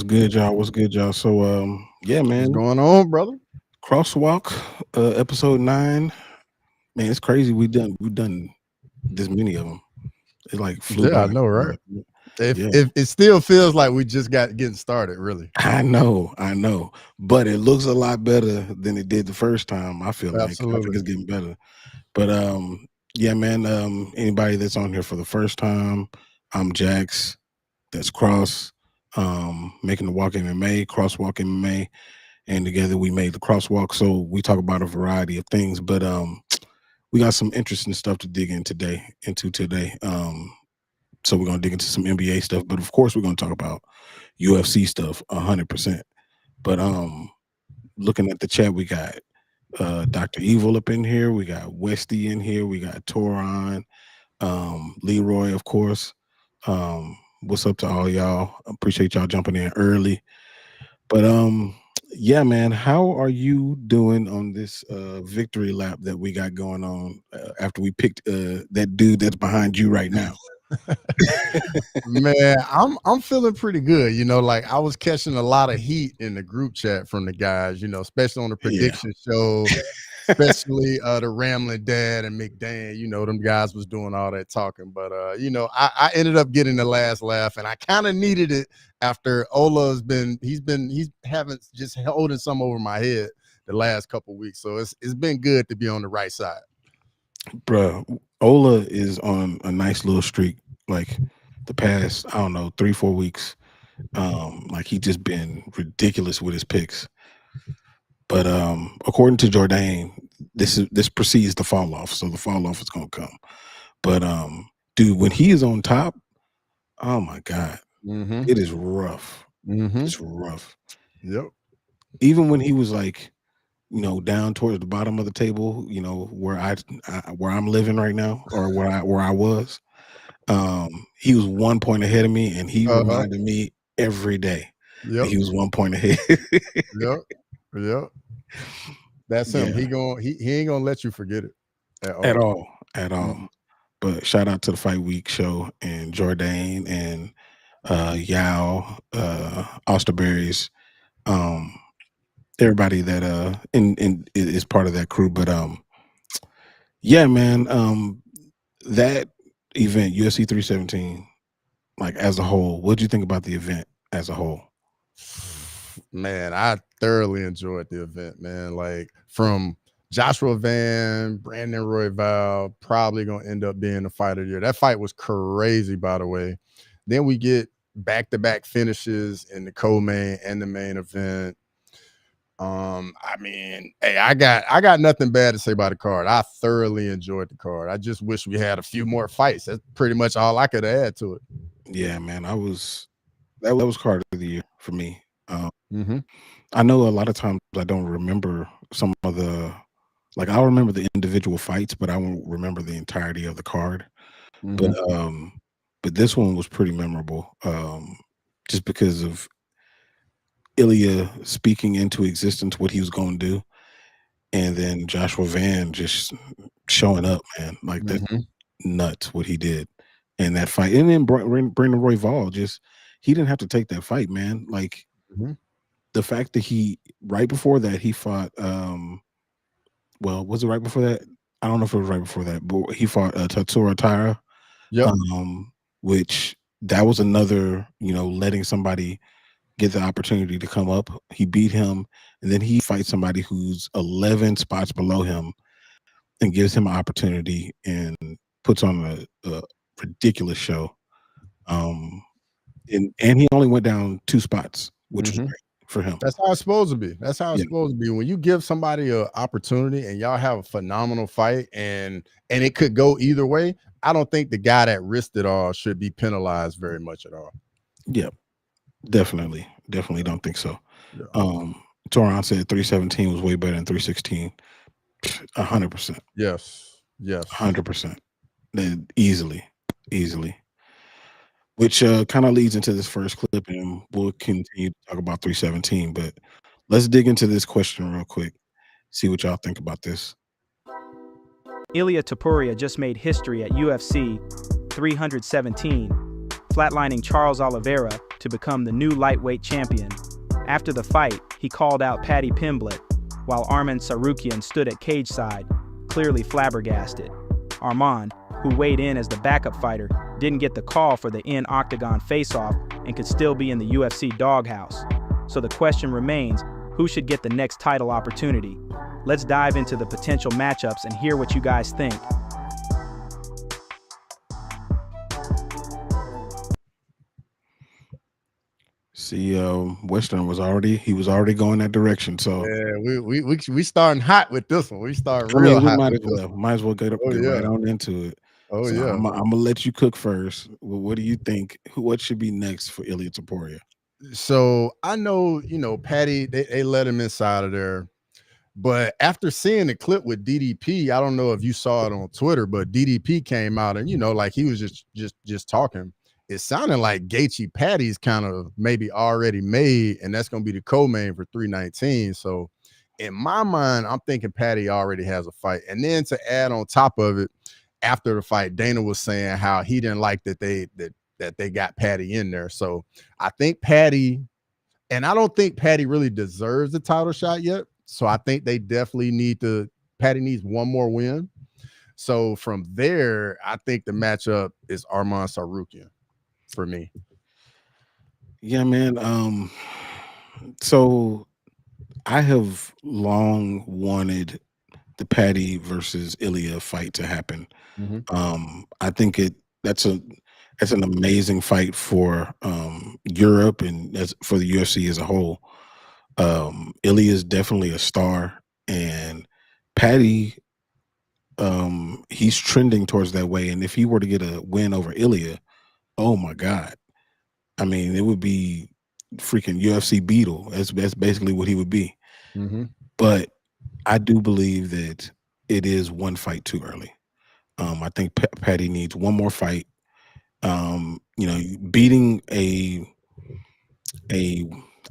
good, y'all? What's good, y'all? So, yeah, What's man, going on, brother? Crosswalk, episode 9. Man, it's crazy. We done this many of them. It like flew Yeah, by. I know, right? If Yeah, if it still feels like we just got getting started, really. I know, but it looks a lot better than it did the first time. I think Absolutely. it's getting better. But yeah, man. Anybody that's on here for the first time, I'm Jax. That's Cross. Making the walk MMA, Crosswalk MMA. And together we made the crosswalk. So we talk about a variety of things, but we got some interesting stuff to dig in today. So we're gonna dig into some NBA stuff, but of course we're gonna talk about UFC stuff 100%. But looking at the chat, we got Dr. Evil up in here, we got Westy in here, we got Toron, Leroy, of course. What's up to all y'all? Appreciate y'all jumping in early. But yeah, man, how are you doing on this victory lap that we got going on after we picked that dude that's behind you right now? Man, I'm feeling pretty good. Like I was catching a lot of heat in the group chat from the guys, especially on the Yeah. prediction show, especially the Ramlin Dad and McDan. Them guys was doing all that talking. But I ended up getting the last laugh, and I kind of needed it after he's having just holding some over my head the last couple weeks. So it's been good to be on the right side. Bruh, Ola is on a nice little streak, like the past, I don't know, 3-4 weeks. Like he just been ridiculous with his picks. But according to Jourdain, this precedes the fall off, so the fall off is gonna come. But dude, when he is on top, oh my God, Mm-hmm. it is rough. Mm-hmm. It's rough. Yep. Even when he was like, down towards the bottom of the table, where I'm living right now, or where I was, he was 1 point ahead of me, and he Uh-huh. reminded me every day that Yep. he was 1 point ahead. Yep. Yep. That's him. Yeah, He ain't gonna let you forget it at at all. all, at all. Mhm. But shout out to the Fight Week show and Jourdain and Yao, Osterberries, um, everybody that is part of that crew. But yeah, man, that event, UFC 317, like as a whole, what do you think about the event as a whole? Man, I thoroughly enjoyed the event, man. Like from Joshua Van, Brandon Royval, probably gonna end up being the fight of the year. That fight was crazy, by the way. Then we get back-to-back finishes in the co-main and the main event. I mean, hey, I got nothing bad to say about the card. I thoroughly enjoyed the card. I just wish we had a few more fights. That's pretty much all I could add to it. Yeah, man, that was card of the year for me. Mm-hmm. I know a lot of times I don't remember some of the like I'll remember the individual fights, but I won't remember the entirety of the card. But Mm-hmm. but this one was pretty memorable. Just because of Ilia speaking into existence what he was going to do, and then Joshua Van just showing up, man. Like that's Mm-hmm. nuts what he did in that fight. And then Brandon Royval just he didn't have to take that fight, man. Like Mm-hmm. the fact that he right before that he fought well, was it right before that? I don't know if it was right before that, but he fought Tatsura Taira, Yep. which that was another, letting somebody get the opportunity to come up. He beat him, and then he fights somebody who's 11 spots below him and gives him an opportunity and puts on a ridiculous show. Um, and he only went down 2 spots, which was Mm-hmm. great for him. That's how it's supposed to be. That's how it's Yeah, supposed to be. When you give somebody an opportunity and y'all have a phenomenal fight and it could go either way, I don't think the guy that risked it all should be penalized very much at all. yeah, definitely don't think so. Yeah. Toron said 317 was way better than 316. 100%, Yes. Yes. 100%. Then easily. Which kind of leads into this first clip, and we'll continue to talk about 317. But let's dig into this question real quick. See what y'all think about this. Ilia Topuria just made history at UFC 317, flatlining Charles Oliveira to become the new lightweight champion. After the fight, he called out Paddy Pimblett, while Arman Tsarukyan stood at cage side, clearly flabbergasted. Arman, who weighed in as the backup fighter, didn't get the call for the in-octagon face-off and could still be in the UFC doghouse. So the question remains, who should get the next title opportunity? Let's dive into the potential matchups and hear what you guys think. See, Western was already going that direction. So Yeah, we starting hot with this one. We start I real mean, we hot might with as this well one. get Oh right yeah. on into it. Oh So yeah. I'm gonna let you cook first. What do you think? What should be next for Ilia Topuria? So I know, Patty, they let him inside of there. But after seeing the clip with DDP, I don't know if you saw it on Twitter, but DDP came out and like he was just talking. It sounded like Gaethje Patty's kind of maybe already made, and that's going to be the co-main for 319. So in my mind, I'm thinking Patty already has a fight. And then to add on top of it, after the fight, Dana was saying how he didn't like that they got Patty in there. So I think Patty, and I don't think Patty really deserves the title shot yet. So I think they definitely Patty needs one more win. So from there, I think the matchup is Arman Tsarukyan for me. Yeah, man. So I have long wanted the Patty versus Ilia fight to happen. I think that's an amazing fight for Europe and that's for the UFC as a whole. Ilia is definitely a star, and Patty, he's trending towards that way. And if he were to get a win over Ilia, oh my God. I mean, it would be freaking UFC Beetle. That's basically what he would be. But I do believe that it is one fight too early. I think Patty needs one more fight. Beating a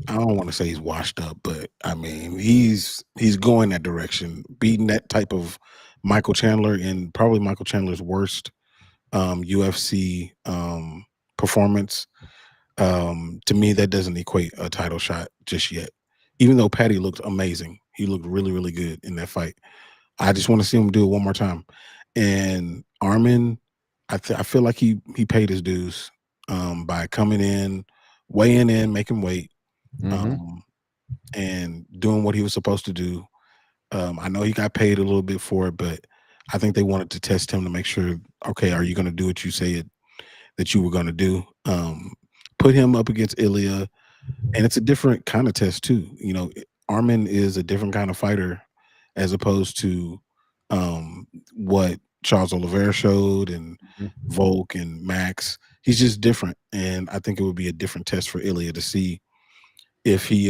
I don't want to say he's washed up, but I mean he's going that direction. Beating that type of Michael Chandler and probably Michael Chandler's worst UFC performance. To me, that doesn't equate a title shot just yet. Even though Patty looked amazing, he looked really, really good in that fight. I just want to see him do it one more time. And Armin, I feel like he paid his dues by coming in, weighing in, making weight, and doing what he was supposed to do. I know he got paid a little bit for it, but I think they wanted to test him to make sure, okay, are you going to do what you said that you were going to do? Put him up against Ilia, and it's a different kind of test too. Armin is a different kind of fighter as opposed to what Charles Oliveira showed and Volk and Max. He's just different, and I think it would be a different test for Ilia to see if he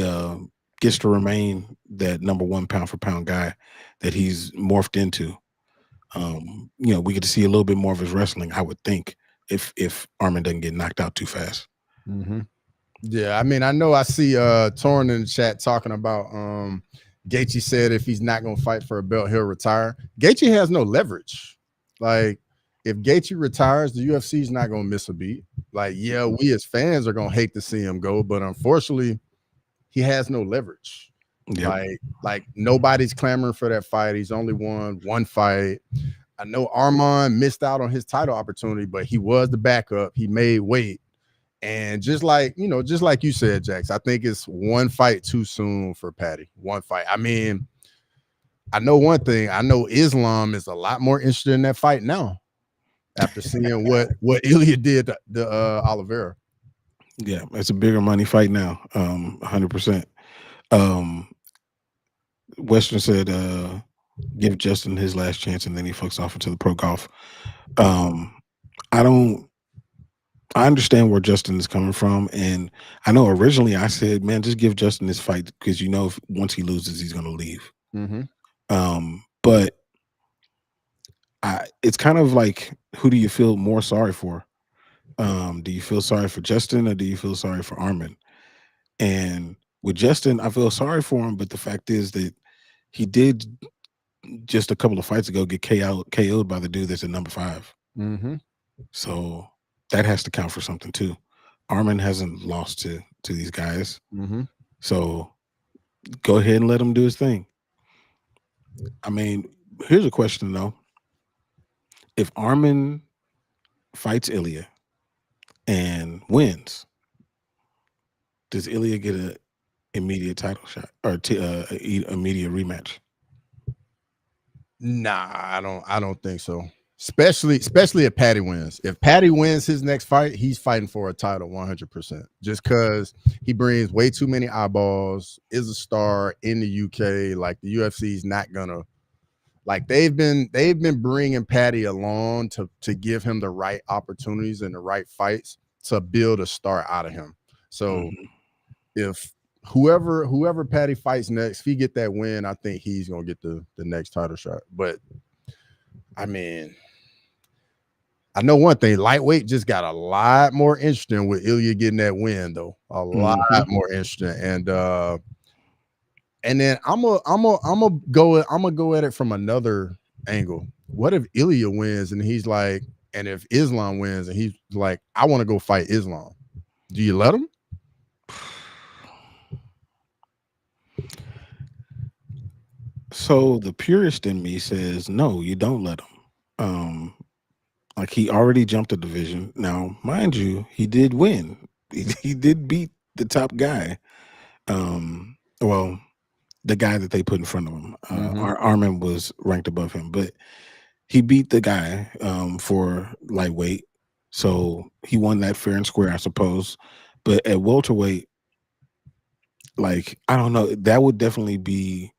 gets to remain that number one pound for pound guy that he's morphed into. We get to see a little bit more of his wrestling, I would think, if Armin doesn't get knocked out too fast. Yeah, I mean, I know I see Torn in the chat talking about Gaethje said if he's not going to fight for a belt, he'll retire. Gaethje has no leverage. Like, if Gaethje retires, the UFC is not going to miss a beat. Like, yeah, we as fans are going to hate to see him go, but unfortunately, he has no leverage. Yep. Like nobody's clamoring for that fight. He's only won one fight. I know Arman missed out on his title opportunity, but he was the backup. He made weight. And just like you said, Jax, I think it's one fight too soon for Patty. One fight. I mean, I know one thing. I know Islam is a lot more interested in that fight now after seeing what Ilia did to Oliveira. Yeah, it's a bigger money fight now. 100%. Western said, give Justin his last chance and then he fucks off into the pro golf. I understand where Justin is coming from. And I know originally I said, man, just give Justin this fight because if once he loses, he's going to leave. But it's kind of like, who do you feel more sorry for? Do you feel sorry for Justin or do you feel sorry for Armin? And with Justin, I feel sorry for him, but the fact is that he did just a couple of fights ago get KO'd by the dude that's at number 5. So that has to count for something too. Armin hasn't lost to these guys, so go ahead and let him do his thing. I mean, here's a question though: if Armin fights Ilia and wins, does Ilia get a immediate title shot or immediate rematch? Nah, I don't think so. Especially if Patty wins. If Patty wins his next fight, he's fighting for a title 100%. Just because he brings way too many eyeballs, is a star in the UK. Like the UFC is not gonna, like they've been bringing Patty along to give him the right opportunities and the right fights to build a star out of him. So if whoever Patty fights next, if he get that win, I think he's gonna get the next title shot. But I mean, I know one thing, lightweight just got a lot more interesting with Ilia getting that win, though. A lot more interesting. And then I'm gonna go at it from another angle. What if Ilia wins and he's like, and if Islam wins and he's like, I want to go fight Islam? Do you let him? So the purist in me says no, you don't let him. Like he already jumped a division. Now, mind you, he did win. He did beat the top guy. Well, the guy that they put in front of him. Armin was ranked above him, but he beat the guy for lightweight. So he won that fair and square, I suppose. But at welterweight, like, I don't know, that would definitely be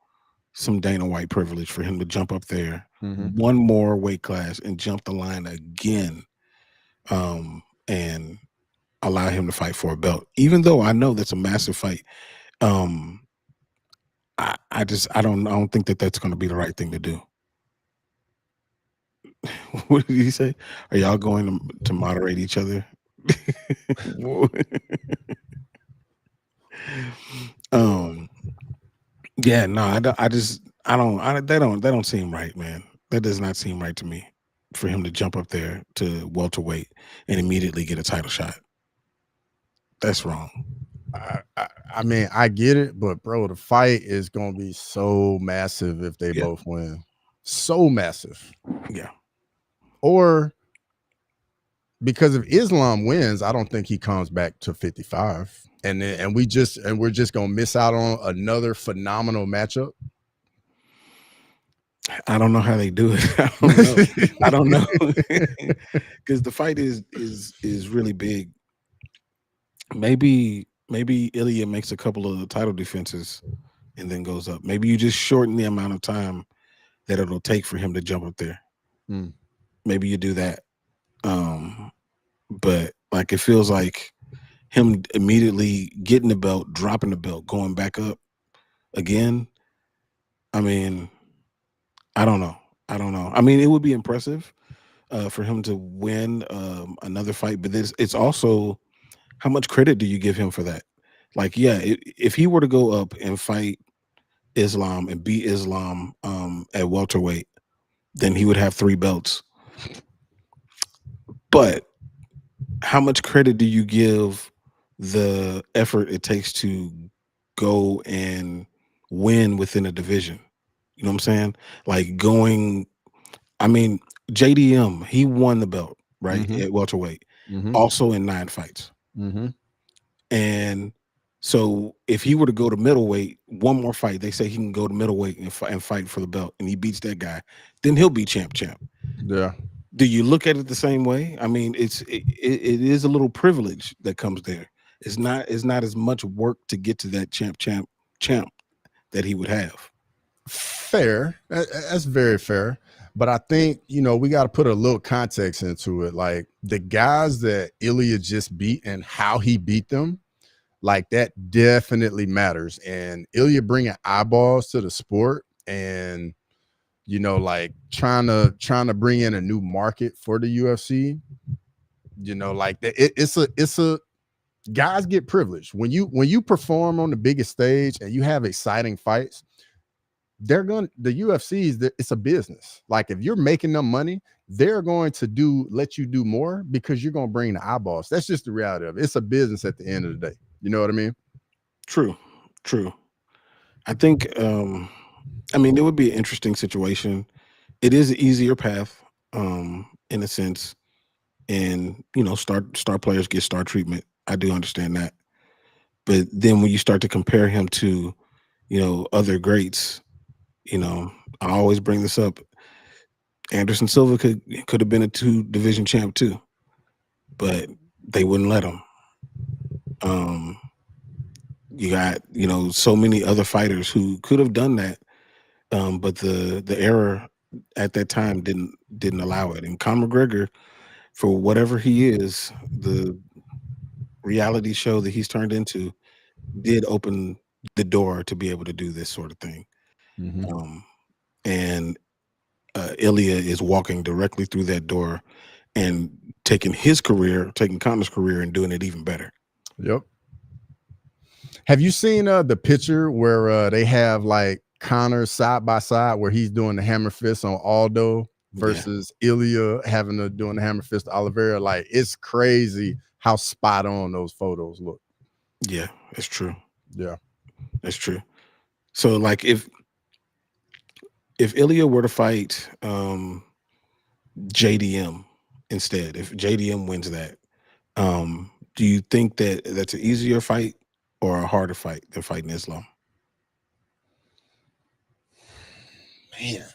some Dana White privilege for him to jump up there one more weight class and jump the line again, and allow him to fight for a belt. Even though I know that's a massive fight, I don't think that that's going to be the right thing to do. What did he say? Are y'all going to moderate each other? Yeah, no, that don't seem right, man. That does not seem right to me for him to jump up there to welterweight and immediately get a title shot. That's wrong. I mean, I get it, but bro, the fight is gonna be so massive if they both win. So massive. Yeah. Or because if Islam wins, I don't think he comes back to 55. And we're just gonna miss out on another phenomenal matchup. I don't know how they do it. I don't know. Because the fight is really big. Maybe Ilia makes a couple of the title defenses and then goes up. Maybe you just shorten the amount of time that it'll take for him to jump up there. Maybe you do that. But like it feels like him immediately getting the belt, dropping the belt, going back up again. I mean, I don't know. I mean, it would be impressive for him to win another fight, but it's also, how much credit do you give him for that? Like, yeah, if he were to go up and fight Islam and beat Islam at welterweight, then he would have 3 belts. But how much credit do you give the effort it takes to go and win within a division? You know what I'm saying? Like I mean, JDM, he won the belt, right? At welterweight, also in 9 fights. And so if he were to go to middleweight, one more fight, they say he can go to middleweight and fight for the belt, and he beats that guy, then he'll be champ. Yeah. Do you look at it the same way? I mean, it is a little privilege that comes there. It's not as much work to get to that champ that he would have. Fair. That's very fair. But I think, we got to put a little context into it. Like the guys that Ilia just beat and how he beat them, like that definitely matters. And Ilia bringing eyeballs to the sport and, like trying to bring in a new market for the UFC, like that. It's a guys get privileged when you perform on the biggest stage and you have exciting fights. the UFC's, it's a business. Like if you're making them money, they're going to let you do more because you're going to bring the eyeballs. That's just the reality of it. It's a business at the end of the day. You know what I mean? True. I think I mean, it would be an interesting situation. It is an easier path, in a sense, and star players get star treatment. I do understand that, but then when you start to compare him to, other greats, I always bring this up. Anderson Silva could have been a 2 division champ too, but they wouldn't let him. You got so many other fighters who could have done that, but the era at that time didn't allow it. And Conor McGregor, for whatever he is, the reality show that he's turned into did open the door to be able to do this sort of thing. And Ilia is walking directly through that door and taking Conor's career and doing it even better. Yep. Have you seen the picture where they have like Conor side by side where he's doing the hammer fist on Aldo versus Ilia doing the hammer fist to Oliveira? Like, it's crazy how spot on those photos look. Yeah, it's true. Yeah, that's true. So like if Ilia were to fight JDM instead, if JDM wins that, do you think that that's an easier fight or a harder fight than fighting Islam? Man,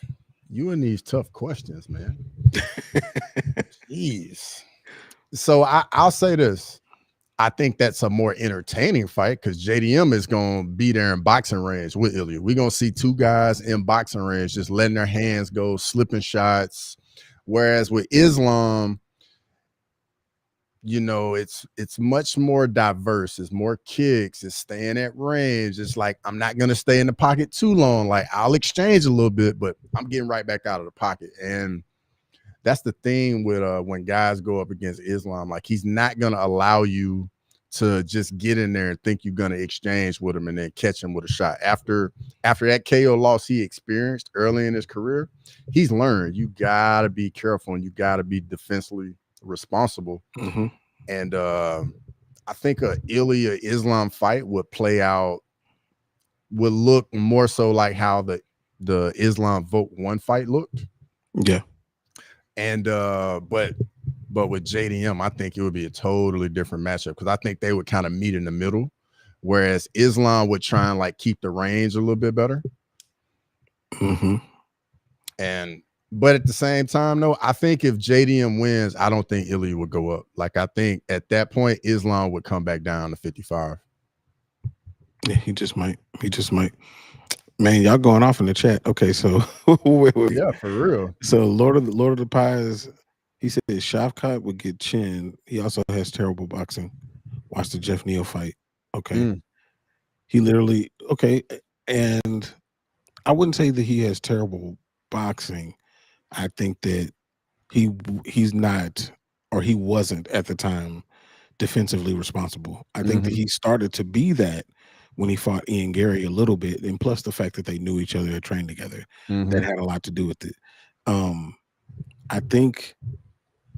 you and these tough questions, man. Jeez. So I'll say this. I think that's a more entertaining fight because JDM is going to be there in boxing range with Ilia. We're going to see 2 guys in boxing range just letting their hands go, slipping shots. Whereas with Islam, it's much more diverse. It's more kicks. It's staying at range. It's like, I'm not going to stay in the pocket too long. Like, I'll exchange a little bit, but I'm getting right back out of the pocket. And that's the thing with when guys go up against Islam. Like, he's not going to allow you to just get in there and think you're going to exchange with him and then catch him with a shot. After that KO loss he experienced early in his career, he's learned you got to be careful and you got to be defensively responsible. And I think a Ilia Islam fight would look more so like how the Islam Vote 1 fight looked. Yeah. And but with JDM, I think it would be a totally different matchup because I think they would kind of meet in the middle, whereas Islam would try and like keep the range a little bit better. But at the same time, though, I think if JDM wins, I don't think Ilia would go up. Like, I think at that point, Islam would come back down to 55. Yeah, he just might. Man, y'all going off in the chat. Okay, so yeah, for real. So Lord of the Pies, he said Shavkat would get chin. He also has terrible boxing. Watch the Jeff Neal fight. Okay. He literally and I wouldn't say that he has terrible boxing. I think that he's not, or he wasn't at the time, defensively responsible. I think that he started to be that when he fought Ian Gary a little bit, and plus the fact that they knew each other and trained together, that had a lot to do with it. I think,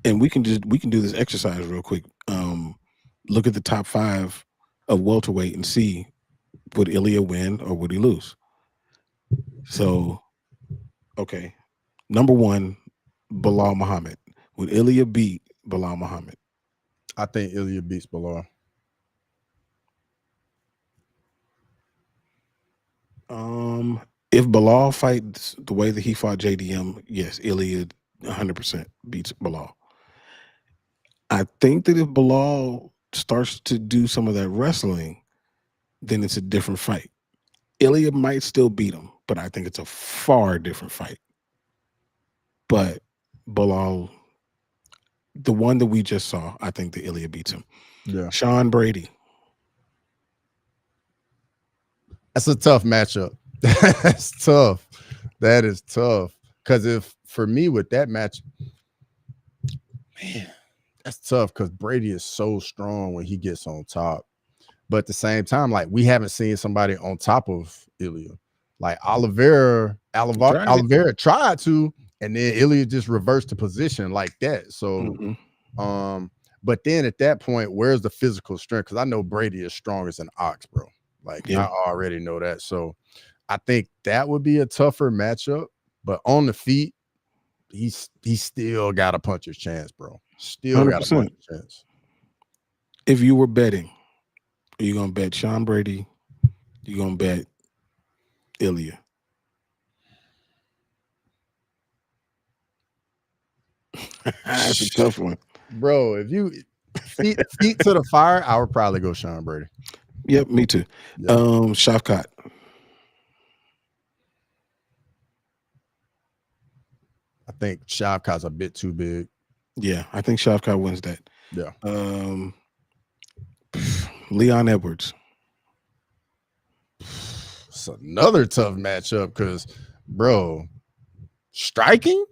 and we can do this exercise real quick. Look at the top 5 of welterweight and see, would Ilia win or would he lose? So, okay. Number 1, Bilal Muhammad. Would Ilia beat Bilal Muhammad? I think Ilia beats Bilal. If Bilal fights the way that he fought JDM, yes, Ilia 100% beats Bilal. I think that if Bilal starts to do some of that wrestling, then it's a different fight. Ilia might still beat him, but I think it's a far different fight. But Bilal, the one that we just saw, I think that Ilia beats him. Yeah. Sean Brady. That's a tough matchup. That's tough. That is tough. Because if for me with that match, man, that's tough because Brady is so strong when he gets on top. But at the same time, like, we haven't seen somebody on top of Ilia. Like Oliveira tried to, and then Ilia just reversed the position like that. So, but then at that point, where's the physical strength? Because I know Brady is strong as an ox, bro. Like I already know that. So I think that would be a tougher matchup. But on the feet, he's still got a puncher's chance, bro. Still 100%. Got a puncher's chance. If you were betting, are you gonna bet Sean Brady? You gonna bet Ilia? That's a tough one, bro. If you feet to the fire, I would probably go Sean Brady. Yep, me too. Yep. Shavkat. I think Shavkat's a bit too big. Yeah, I think Shavkat wins that. Yeah. Leon Edwards. It's another tough matchup because, bro, striking,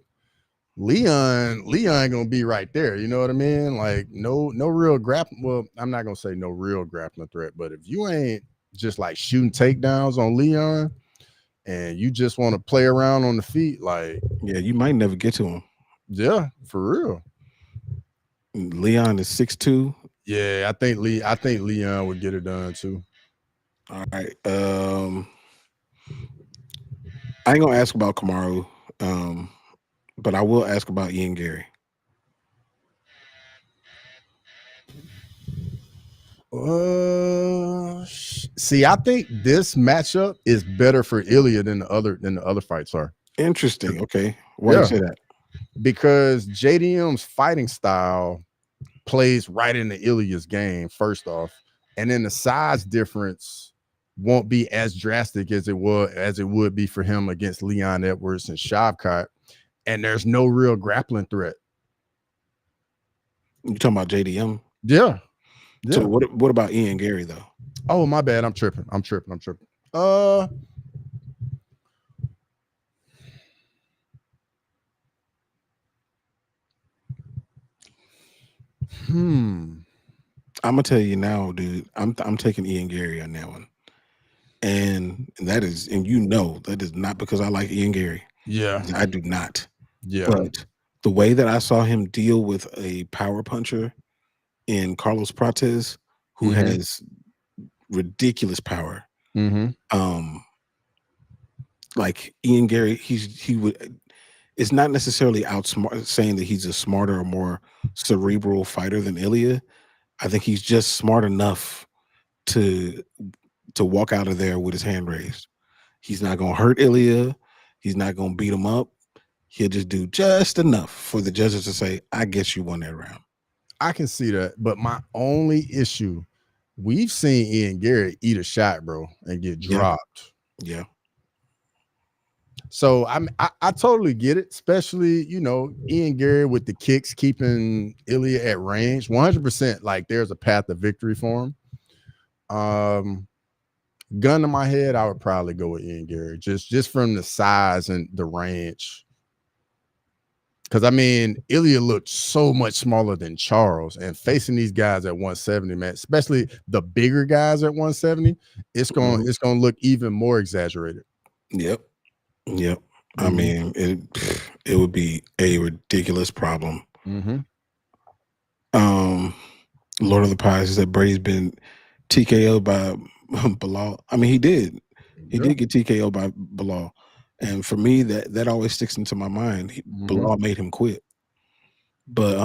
Leon gonna be right there. You know what I mean? Like no real grappling. Well, I'm not gonna say no real grappling threat, but if you ain't just like shooting takedowns on Leon and you just want to play around on the feet, like you might never get to him. Yeah, for real. Leon is 6'2". Yeah, I think Leon would get it done too. All right. I ain't gonna ask about Kamaru, but I will ask about Ian Gary. See, I think this matchup is better for Ilia than the other fights are. Interesting. Okay. Why do you say that? Because JDM's fighting style plays right into Ilia's game, first off, and then the size difference won't be as drastic as it would be for him against Leon Edwards and Shavkat, and there's no real grappling threat. You talking about JDM? Yeah. So what about Ian Gary though? Oh, my bad. I'm tripping. I'm gonna tell you now, dude. I'm taking Ian Gary on that one, and that is not because I like Ian Gary. Yeah, I do not. Yeah, but the way that I saw him deal with a power puncher in Carlos Prates, who has ridiculous power. Like Ian Gary, he would. It's not necessarily saying that he's a smarter or more cerebral fighter than Ilia. I think he's just smart enough to walk out of there with his hand raised. He's not gonna hurt Ilia. He's not gonna beat him up. He'll just do just enough for the judges to say, "I guess you won that round." I can see that, but my only issue, we've seen Ian Gary eat a shot, bro, and get dropped. Yeah. So I totally get it, especially, Ian Gary with the kicks keeping Ilia at range. 100%, like there's a path to victory for him. Gun to my head, I would probably go with Ian Gary, just from the size and the range. Because, I mean, Ilia looked so much smaller than Charles, and facing these guys at 170, man, especially the bigger guys at 170, it's going to look even more exaggerated. Yep. I mean, it would be a ridiculous problem. Lord of the Pies said Brady's been TKO'd by Bilal. I mean, he did. He did get TKO'd by Bilal. And for me, that always sticks into my mind. Bilal made him quit. But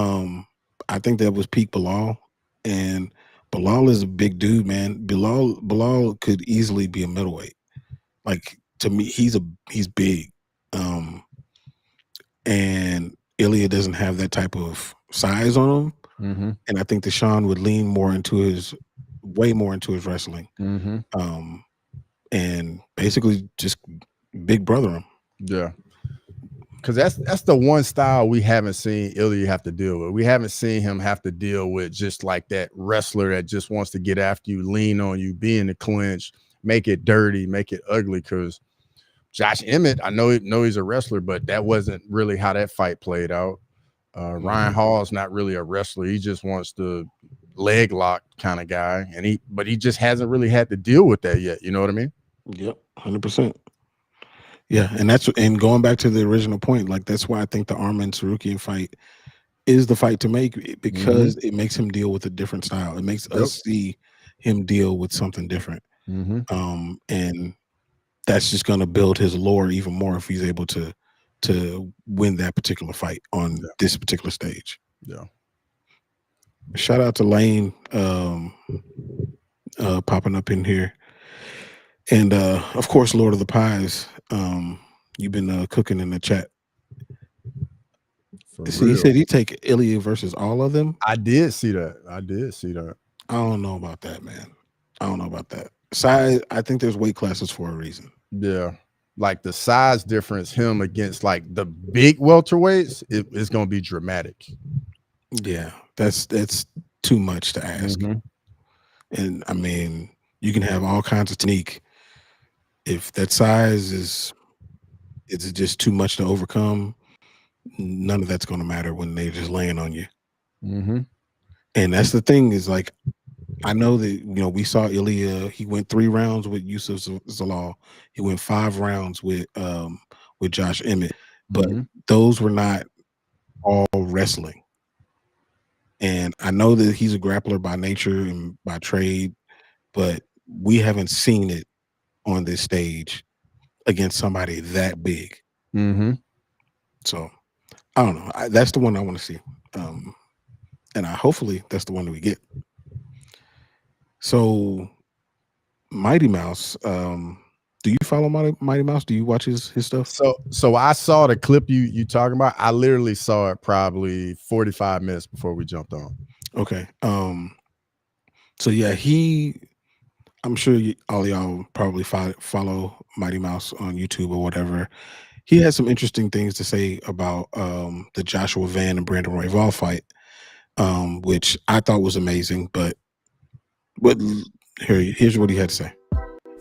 I think that was peak Bilal. And Bilal is a big dude, man. Bilal could easily be a middleweight. Like, to me, he's big. And Ilia doesn't have that type of size on him. And I think Deshaun would lean way more into his wrestling. And basically just big brother him. Yeah. Because that's the one style we haven't seen Ilia have to deal with. We haven't seen him have to deal with just like that wrestler that just wants to get after you, lean on you, be in the clinch, make it dirty, make it ugly. Because Josh Emmett, I know he's a wrestler, but that wasn't really how that fight played out. Ryan Hall's not really a wrestler. He just wants to leg lock kind of guy. But he just hasn't really had to deal with that yet. You know what I mean? Yep, 100%. Yeah, and going back to the original point, like that's why I think the Arman Tsarukyan fight is the fight to make because it makes him deal with a different style. It makes us see him deal with something different. And that's just going to build his lore even more if he's able to win that particular fight on this particular stage. Yeah. Shout out to Lane popping up in here. And of course, Lord of the Pies. You've been cooking in the chat. He said he'd take Ilia versus all of them. I did see that. I don't know about that, man. I don't know about that. Size, I think there's weight classes for a reason. Yeah. Like the size difference, him against like the big welterweights, it's going to be dramatic. Yeah, that's too much to ask. And I mean, you can have all kinds of technique. If that size is just too much to overcome, none of that's going to matter when they're just laying on you. And that's the thing is like, I know that, you know, we saw Ilia, he went 3 rounds with Yusuf Zalal. He went 5 rounds with Josh Emmett, but those were not all wrestling. And I know that he's a grappler by nature and by trade, but we haven't seen it on this stage against somebody that big. So I don't know. That's the one I want to see. And hopefully that's the one that we get. So Mighty Mouse, do you follow Mighty Mouse? Do you watch his stuff? So I saw the clip you talking about. I literally saw it probably 45 minutes before we jumped on. Okay. So yeah, I'm sure all of y'all probably follow Mighty Mouse on YouTube or whatever. He had some interesting things to say about the Joshua Van and Brandon Royval fight, which I thought was amazing. But here's what he had to say.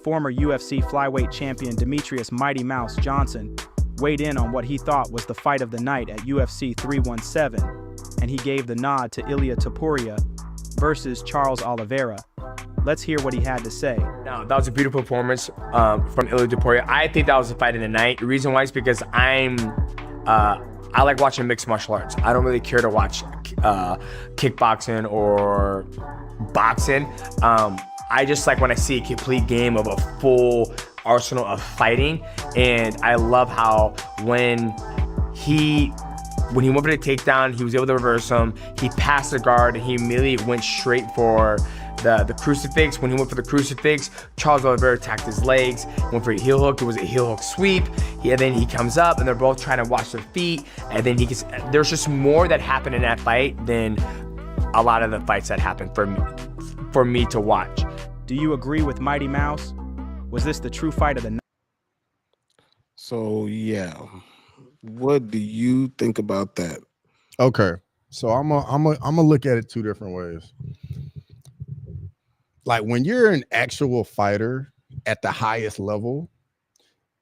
Former UFC flyweight champion Demetrius Mighty Mouse Johnson weighed in on what he thought was the fight of the night at UFC 317, and he gave the nod to Ilia Topuria versus Charles Oliveira. Let's hear what he had to say. No, that was a beautiful performance from Ilia Topuria. I think that was the fight of the night. The reason why is because I like watching mixed martial arts. I don't really care to watch kickboxing or boxing. I just like when I see a complete game of a full arsenal of fighting, and I love how when he went for the takedown, he was able to reverse him. He passed the guard and he immediately went straight for the crucifix. When he went for the crucifix, Charles Oliveira attacked his legs, went for a heel hook. It was a heel hook sweep. And then he comes up and they're both trying to watch their feet. And then there's just more that happened in that fight than a lot of the fights that happened for me to watch. Do you agree with Mighty Mouse? Was this the true fight of the night? So yeah, what do you think about that? Okay, so I'm gonna look at it 2 different ways. Like when you're an actual fighter at the highest level,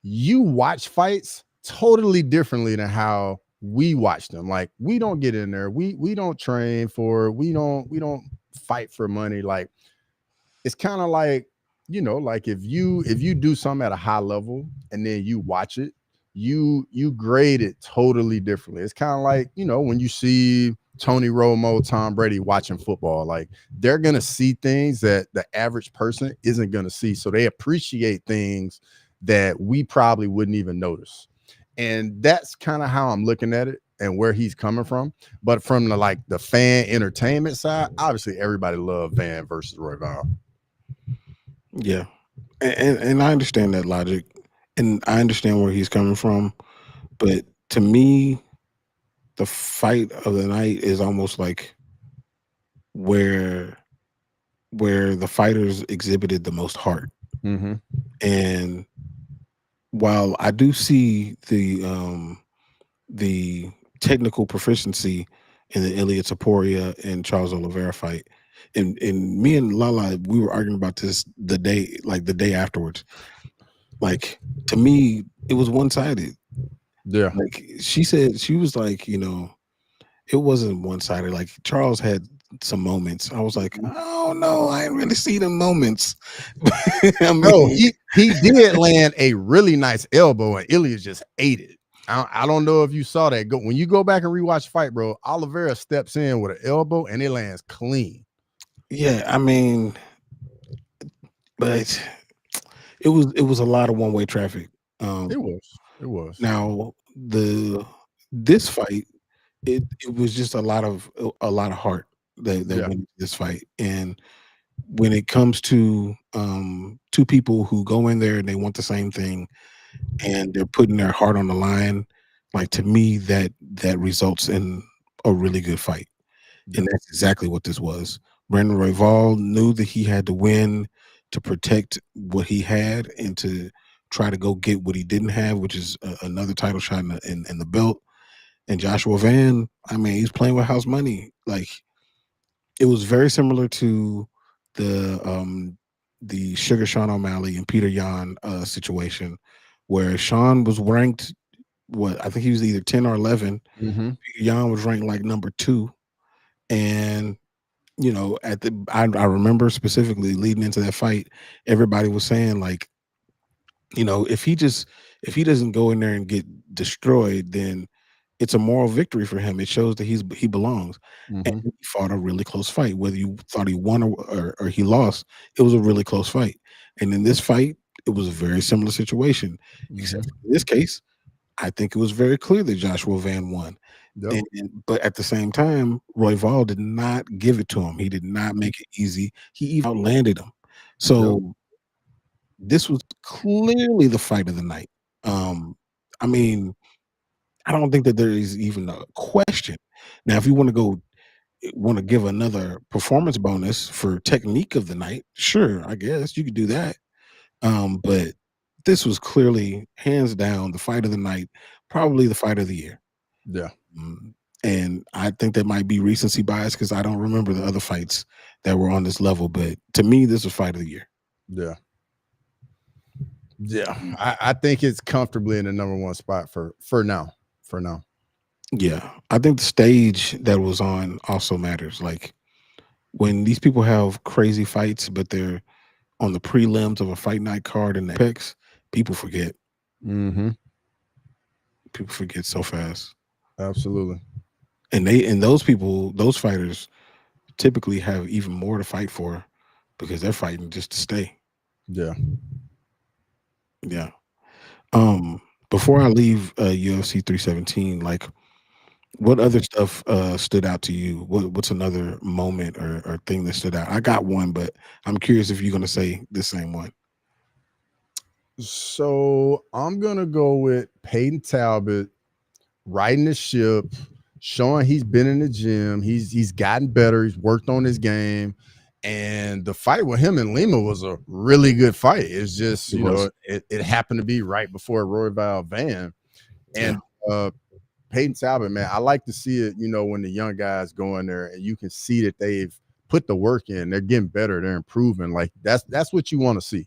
you watch fights totally differently than how we watch them. Like we don't get in there, we don't train for, we don't fight for money. Like it's kind of like, you know, like if you do something at a high level and then you watch it, you grade it totally differently. It's kind of like, you know, when you see Tony Romo, Tom Brady watching football, like they're going to see things that the average person isn't going to see. So they appreciate things that we probably wouldn't even notice. And that's kind of how I'm looking at it and where he's coming from. But from the fan entertainment side, obviously everybody loved Van versus Royval. Yeah. And I understand that logic and I understand where he's coming from. But to me, the fight of the night is almost like where the fighters exhibited the most heart. And while I do see the technical proficiency in the Ilia Topuria and Charles Oliveira fight, and me and Lala, we were arguing about this the day afterwards. Like to me, it was one-sided. Yeah. Like she said, she was like, you know, it wasn't one-sided. Like Charles had some moments. I was like, oh no, I didn't really see them moments. I mean, Bro, he did land a really nice elbow, and Ilia just ate it. I don't know if you saw that. When you go back and rewatch the fight, bro, Oliveira steps in with an elbow and it lands clean. yeah, I mean, but it was a lot of one-way traffic. It was. Now this fight, it was just a lot of heart that Yeah. went into this fight. And when it comes to two people who go in there and they want the same thing and they're putting their heart on the line, like, to me, that results in a really good fight. And that's exactly what this was. Brandon Royval knew that he had to win to protect what he had and to try to go get what he didn't have, which is another title shot in the belt. And Joshua Van, I mean, he's playing with house money. Like, it was very similar to the Sugar Sean O'Malley and Peter Yan situation, where Sean was ranked, I think he was either 10 or 11. Mm-hmm. Peter Yan was ranked like number 2. And I remember specifically leading into that fight, everybody was saying, like, if he doesn't go in there and get destroyed, then it's a moral victory for him. It shows that he belongs. Mm-hmm. And he fought a really close fight. Whether you thought he won or he lost, it was a really close fight. And in this fight, it was a very similar situation. Except in this case, I think it was very clear that Joshua Van won. Yep. But at the same time, Royval did not give it to him. He did not make it easy. He even outlanded him. So this was clearly the fight of the night. I mean, I don't think that there is even a question. Now, if you want to give another performance bonus for technique of the night, sure, I guess you could do that. But this was clearly, hands down, the fight of the night, probably the fight of the year. Yeah. And I think that might be recency bias because I don't remember the other fights that were on this level. But to me, this was fight of the year. Yeah. Yeah. I think it's comfortably in the number 1 spot for now. For now. Yeah. I think the stage that was on also matters. Like, when these people have crazy fights, but they're on the prelims of a fight night card in the Apex, people forget. Mm-hmm. People forget so fast. Absolutely. And those fighters typically have even more to fight for because they're fighting just to stay. Yeah. Yeah. Before I leave UFC 317, like, what other stuff stood out to you? What's another moment or thing that stood out? I got one, but I'm curious if you're going to say the same one. So I'm going to go with Peyton Talbot riding the ship, showing he's been in the gym. He's gotten better. He's worked on his game. And the fight with him and Lima was a really good fight. It's just, it happened to be right before Royval Van. And Peyton Talbot, man, I like to see it, when the young guys go in there and you can see that they've put the work in. They're getting better. They're improving. Like, that's what you want to see.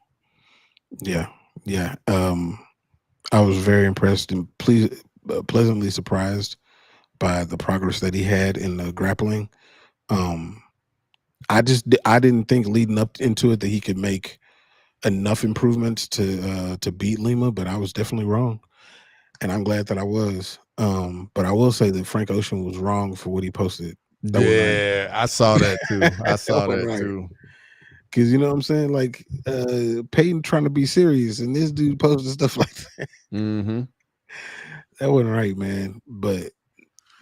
Yeah. Yeah. I was very impressed and pleasantly surprised by the progress that he had in the grappling. I didn't think leading up into it that he could make enough improvements to beat Lima, but I was definitely wrong, and I'm glad that I was. But I will say that Frank Ocean was wrong for what he posted. I saw that too. I saw that too. Because you know what I'm saying, like, Peyton trying to be serious, and this dude posted stuff like that. Mm-hmm. That wasn't right, man. But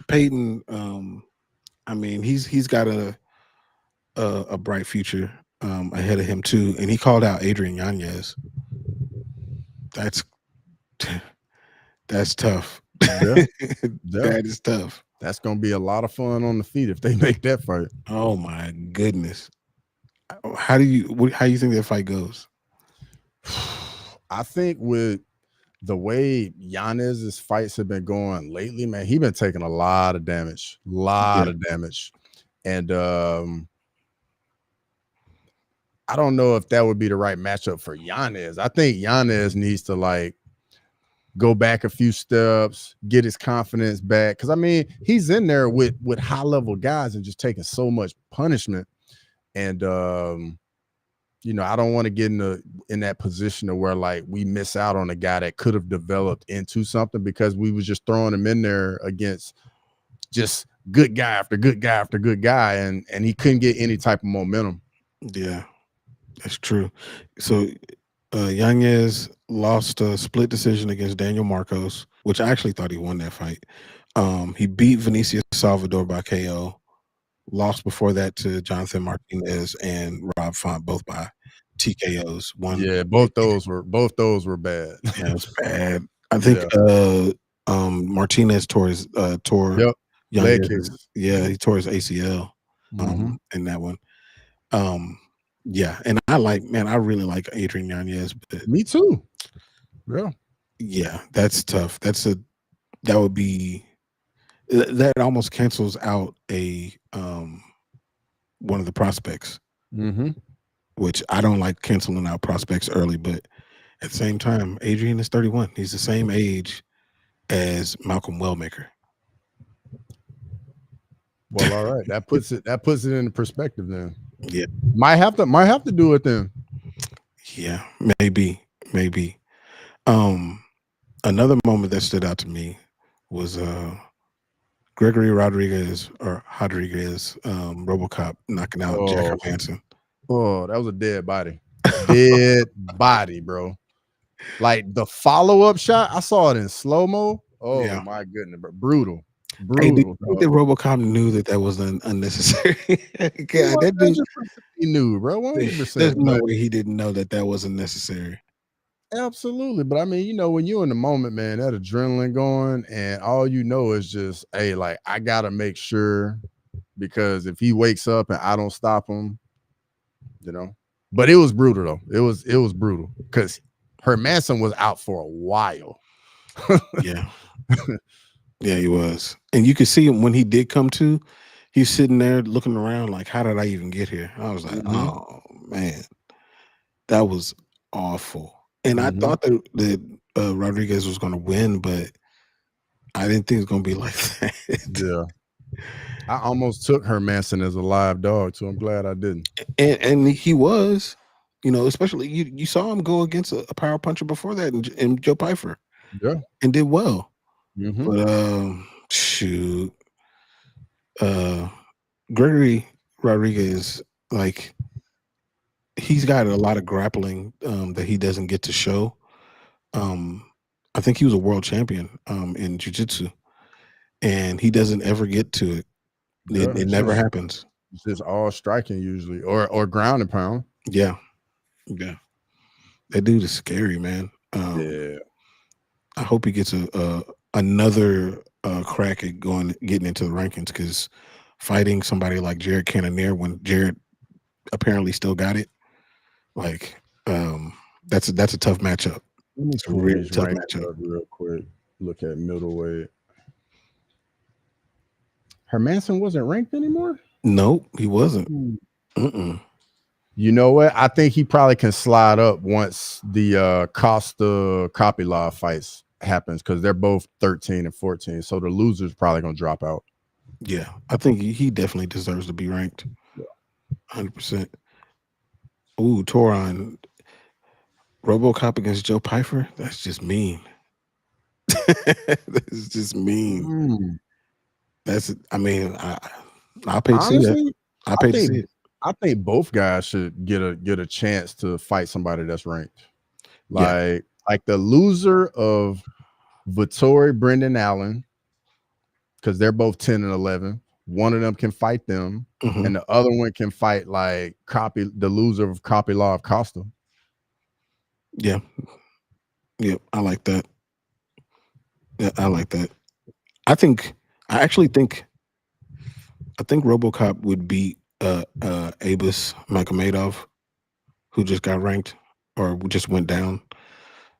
Peyton, I mean, he's got a bright future ahead of him too, and he called out Adrian Yanez. That's tough. Yeah. That is tough. That's gonna be a lot of fun on the feet if they make that fight. Oh my goodness. How do you think that fight goes? I think with the way Yanez's fights have been going lately, man, he's been taking a lot of damage. And I don't know if that would be the right matchup for Yanez. I think Yanez needs to, like, go back a few steps, get his confidence back. Because I mean, he's in there with high level guys and just taking so much punishment. And you know, I don't want to get in that position of where like we miss out on a guy that could have developed into something because we was just throwing him in there against just good guy after good guy after good guy, and he couldn't get any type of momentum. Yeah, that's true. So Yanez lost a split decision against Daniel Marcos, which I actually thought he won that fight. He beat Vinicius Salvador by KO. Lost before that to Jonathan Martinez and Rob Font, both by TKOs. Yeah, both those were bad. Yeah, it was bad. I think Martinez tore his Yep. Leg kicks. Yeah, he tore his ACL in that one. Yeah, and I really like Adrian Yanez. But me too. Yeah, that's tough. That almost cancels out a one of the prospects, which I don't like canceling out prospects early, but at the same time, Adrian is 31. He's the same age as Malcolm Wellmaker. Well, all right. That puts it into perspective then. Yeah. Might have to do it then. Yeah, maybe. Another moment that stood out to me was Gregory Rodriguez RoboCop knocking out Jack Hermanson. Oh, that was a dead body. Dead body, bro. Like the follow-up shot, I saw it in slow-mo. Oh yeah. My goodness, bro. Brutal. Hey, do you think that RoboCop knew that was unnecessary? God, that dude, he knew, bro. 100%. There's no way he didn't know that wasn't necessary. Absolutely, but I mean, you know, when you're in the moment, man, that adrenaline going, and all you know is just, hey, like I gotta make sure, because if he wakes up and I don't stop him, you know. But it was brutal though. It was brutal because Hermanson was out for a while. Yeah. Yeah, he was. And you could see him when he did come to, he's sitting there looking around like, how did I even get here? I was like, oh man, that was awful. And I thought that Rodriguez was going to win, but I didn't think it was going to be like that. Yeah. I almost took Hermanson as a live dog, so I'm glad I didn't. And he was, you know, especially you saw him go against a power puncher before that in Joe Pyfer. Yeah. And did well. Mm-hmm. But shoot, Gregory Rodriguez, like he's got a lot of grappling that he doesn't get to show. I think he was a world champion in jiu-jitsu, and he doesn't ever get to it. It never happens. It's just all striking usually, or ground and pound. Yeah. That dude is scary, man. Yeah. I hope he gets another crack at getting into the rankings, because fighting somebody like Jared Cannonier when Jared apparently still got it, like that's a tough matchup. It's a really tough matchup. Real quick, look at middleweight. Hermanson wasn't ranked anymore? Nope, he wasn't. You know what? I think he probably can slide up once the Costa Kopylov fights happens, because they're both 13 and 14. So the loser's probably gonna drop out. Yeah, I think he definitely deserves to be ranked. 100%. Ooh, Toron. RoboCop against Joe Pyfer? That's just mean. That's just mean. I mean, I'll pay to see that. I'll pay to see it. I think both guys should get a chance to fight somebody that's ranked. Like the loser of Vittori Brendan Allen, because they're both 10 and 11. One of them can fight them, and the other one can fight like the loser of Kopylov Costa. Yeah. I like that. Yeah, I like that. I think RoboCop would beat Abus Magomedov, who just got ranked or just went down.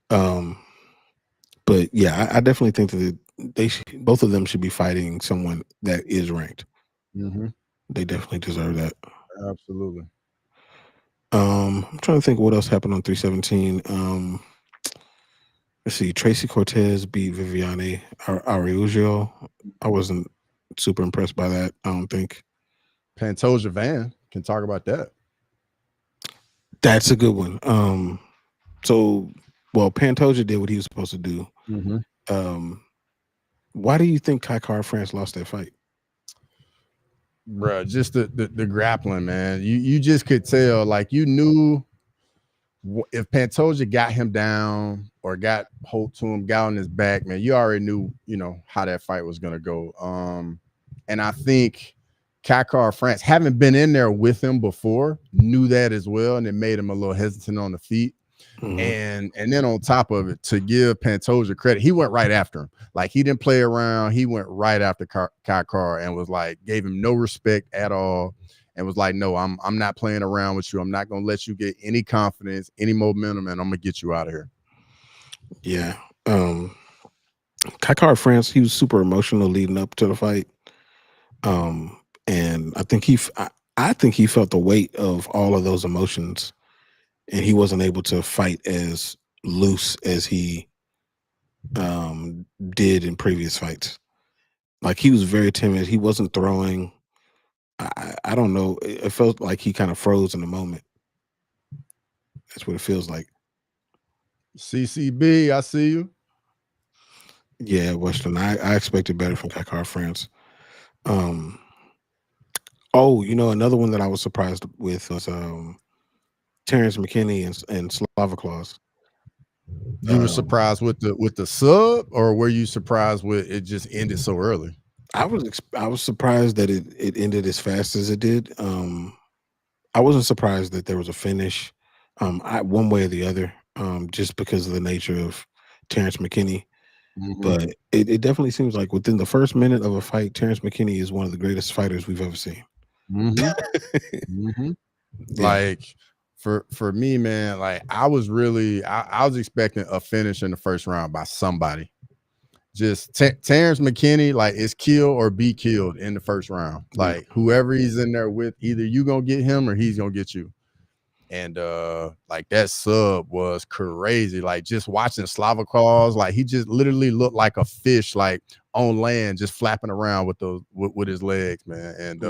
But yeah, I definitely think that both of them should be fighting someone that is ranked. They definitely deserve that. Absolutely. I'm trying to think what else happened on 317. Let's see. Tracy Cortez beat Viviane Araújo. I wasn't super impressed by that. I don't think. Pantoja Van can talk about that. That's a good one. Well, Pantoja did what he was supposed to do. Why do you think Kai France lost that fight? Bruh, just the grappling, man. You just could tell, like, you knew if Pantoja got him down or got hold to him, got on his back, man, you already knew, how that fight was gonna go. And I think Kai France, having been in there with him before, knew that as well, and it made him a little hesitant on the feet. And then on top of it, to give Pantoja credit, he went right after him. Like, he didn't play around. He went right after Kai and was like, gave him no respect at all, and was like, no, I'm not playing around with you. I'm not gonna let you get any confidence, any momentum, and I'm gonna get you out of here. Yeah. Kai France, he was super emotional leading up to the fight. And I think I think he felt the weight of all of those emotions, and he wasn't able to fight as loose as he did in previous fights. Like, he was very timid. He wasn't throwing. I don't know. It felt like he kind of froze in the moment. That's what it feels like. CCB, I see you. Yeah, Western. I expected better from Kai France. Another one that I was surprised with was Terrence McKinney and Slava Claus. You were surprised with the sub, or were you surprised with it just ended so early? I was surprised that it ended as fast as it did. I wasn't surprised that there was a finish, one way or the other, just because of the nature of Terrence McKinney. But it definitely seems like within the first minute of a fight, Terrence McKinney is one of the greatest fighters we've ever seen. Like, for me, man, like, I was expecting a finish in the first round by somebody. Just Terrence McKinney, like, is kill or be killed in the first round. Like, whoever he's in there with, either you gonna get him or he's gonna get you. And like, that sub was crazy. Like, just watching Slava Claus, like, he just literally looked like a fish, like, on land, just flapping around with his legs, man. And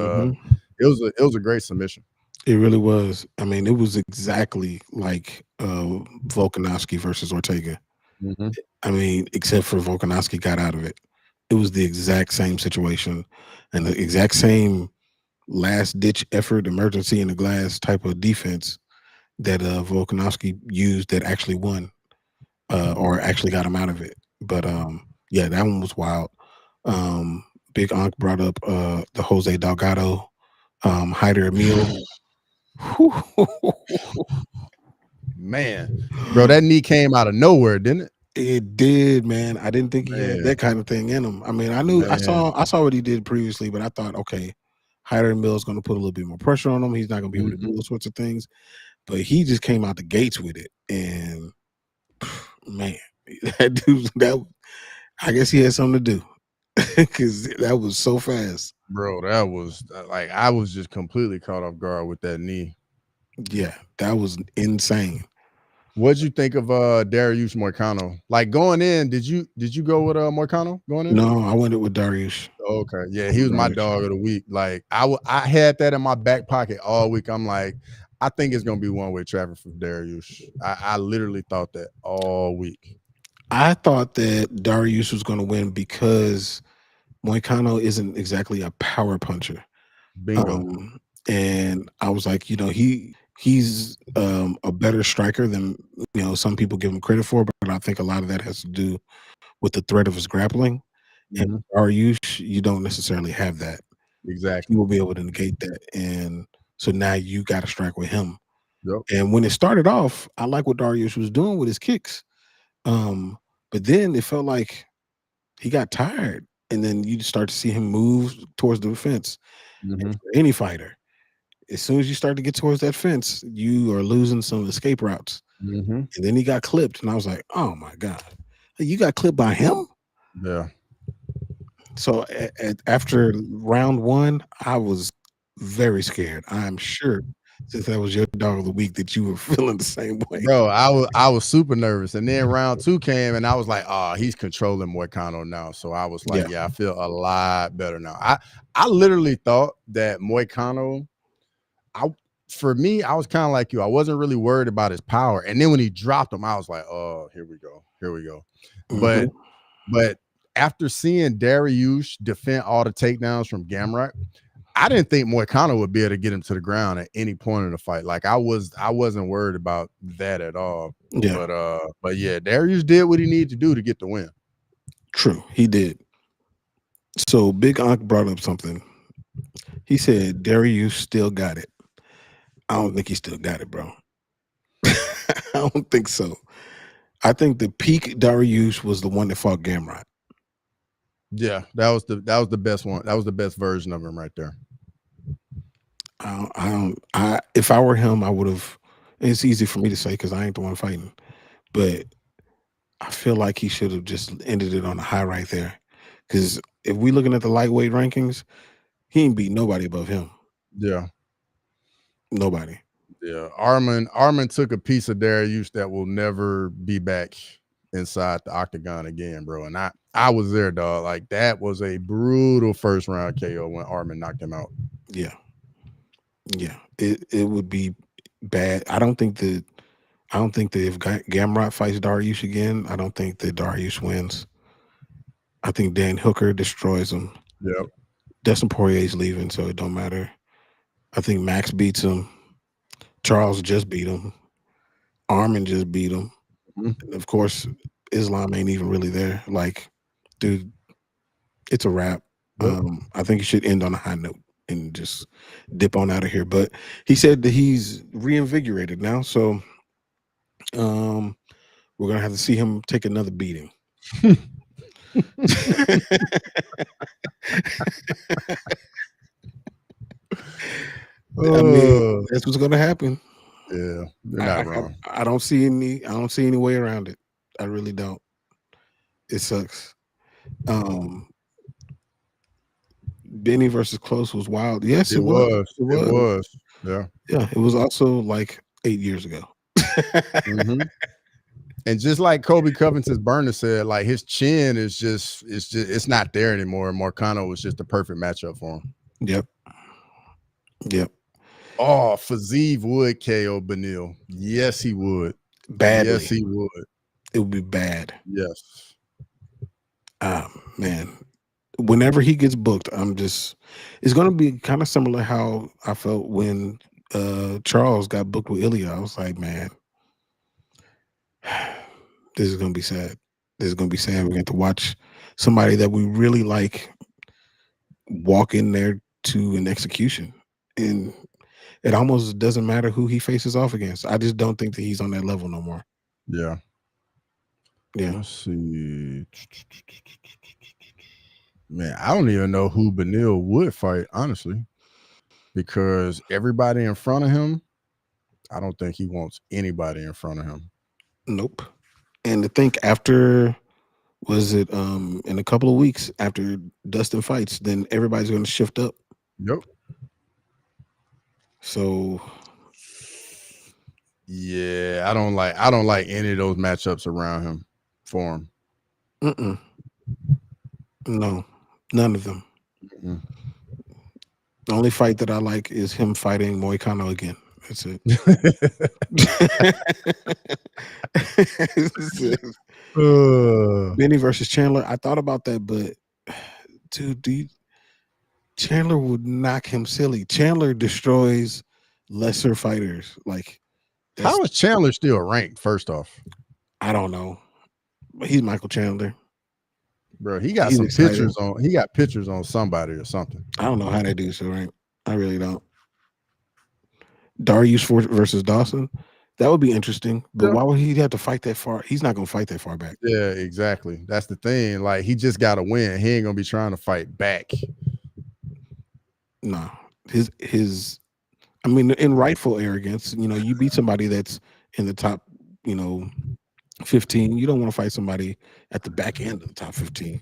it was a great submission. It really was. I mean, it was exactly like Volkanovski versus Ortega. I mean, except for Volkanovski got out of it. It was the exact same situation and the exact same last-ditch effort, emergency in the glass type of defense that Volkanovski used that actually won or actually got him out of it. But, yeah, that one was wild. Big Ankh brought up the Jose Delgado, Hyder Emil. Man, bro, that knee came out of nowhere, didn't it? It did, man. I didn't think he had that kind of thing in him. I mean, I saw what he did previously, but I thought, okay, Hyder Emil is going to put a little bit more pressure on him. He's not going to be able to do those sorts of things. But he just came out the gates with it, and man, I guess he had something to do because that was so fast, bro. That was like, I was just completely caught off guard with that knee. Yeah, that was insane. What'd you think of Dariush Moicano? Like, going in, did you go with Moicano going in? No, I went with Dariush. Okay, yeah, he was my dog of the week. Like, I had that in my back pocket all week. I'm like, I think it's gonna be one-way traffic for Dariush. I literally thought that all week. I thought that Dariush was going to win because Moicano isn't exactly a power puncher. Bingo. And I was like, he's a better striker than some people give him credit for, but I think a lot of that has to do with the threat of his grappling. And Dariush, you don't necessarily have that. Exactly. You will be able to negate that, and so now you got to strike with him. Yep. And when it started off, I like what Dariush was doing with his kicks, but then it felt like he got tired, and then you start to see him move towards the fence. And for any fighter, as soon as you start to get towards that fence, you are losing some escape routes. And then he got clipped, and I was like, oh my God, you got clipped by him? Yeah. So after round one, I was very scared. I'm sure since that was your dog of the week, that you were feeling the same way. Bro, I was super nervous. And then round 2 came and I was like, oh, he's controlling Moicano now. So I was like, yeah, I feel a lot better now. I literally thought that Moicano, for me, I was kind of like you. I wasn't really worried about his power. And then when he dropped him, I was like, oh, here we go. Mm-hmm. But after seeing Dariush defend all the takedowns from Gamrot, I didn't think Moicano would be able to get him to the ground at any point in the fight. Like I wasn't worried about that at all. Yeah. But yeah, Dariush did what he needed to do to get the win. True, he did. So Big Onk brought up something. He said Dariush still got it. I don't think he still got it, bro. I don't think so. I think the peak Dariush was the one that fought Gamrot. Yeah, that was the best one. That was the best version of him right there. If I were him, I would have. It's easy for me to say because I ain't the one fighting, but I feel like he should have just ended it on a high right there. Because if we looking at the lightweight rankings, he ain't beat nobody above him. Yeah, nobody. Yeah, Arman took a piece of Dariush that will never be back inside the octagon again, bro. And I was there, dog. Like that was a brutal first round KO when Arman knocked him out. Yeah. It would be bad. I don't think that if Gamrot fights Dariush again, I don't think that Dariush wins. I think Dan Hooker destroys him. Yep. Dustin Poirier's leaving, so it don't matter. I think Max beats him. Charles just beat him. Arman just beat him. Mm-hmm. Of course, Islam ain't even really there. Like, dude, it's a wrap. Yep. I think he should end on a high note and just dip on out of here. But he said that he's reinvigorated now, so we're gonna have to see him take another beating. I mean, that's what's gonna happen. Yeah, you're not wrong. I don't see any way around it. I really don't. It sucks. Benny versus Close was wild. Yes, it was. It was. Yeah. Yeah. It was also like 8 years ago. Mm-hmm. And just like Kobe Covington's burner said, like his chin is just it's not there anymore. And Moicano was just the perfect matchup for him. Yep. Oh, Fazeev would KO Beneil. Yes, he would. Badly. Yes, he would. It would be bad. Yes. Man. Whenever he gets booked, it's going to be kind of similar how I felt when Charles got booked with Ilia. I was like, man, this is going to be sad. This is going to be sad. We're going to watch somebody that we really like walk in there to an execution. And it almost doesn't matter who he faces off against. I just don't think that he's on that level no more. Yeah. Let's see. Man, I don't even know who Beneil would fight, honestly, because everybody in front of him, I don't think he wants anybody in front of him. Nope. And to think after, was it in a couple of weeks after Dustin fights, then everybody's going to shift up. Yep. So yeah, I don't like any of those matchups around him for him. No, none of them. Mm-hmm. The only fight that I like is him fighting Moicano again. That's it. Benny versus Chandler. I thought about that, but dude, Chandler would knock him silly. Chandler destroys lesser fighters. Like, how is Chandler still ranked? First off, I don't know. But he's Michael Chandler. Bro, he got some pictures on. He got pictures on somebody or something. I don't know how they do so right. I really don't. Dariush versus Dawson. That would be interesting. But why would he have to fight that far? He's not gonna fight that far back. Yeah, exactly. That's the thing. Like, he just gotta win. He ain't gonna be trying to fight back. No. His I mean, in rightful arrogance, you beat somebody that's in the top, 15. You don't want to fight somebody at the back end of the top 15.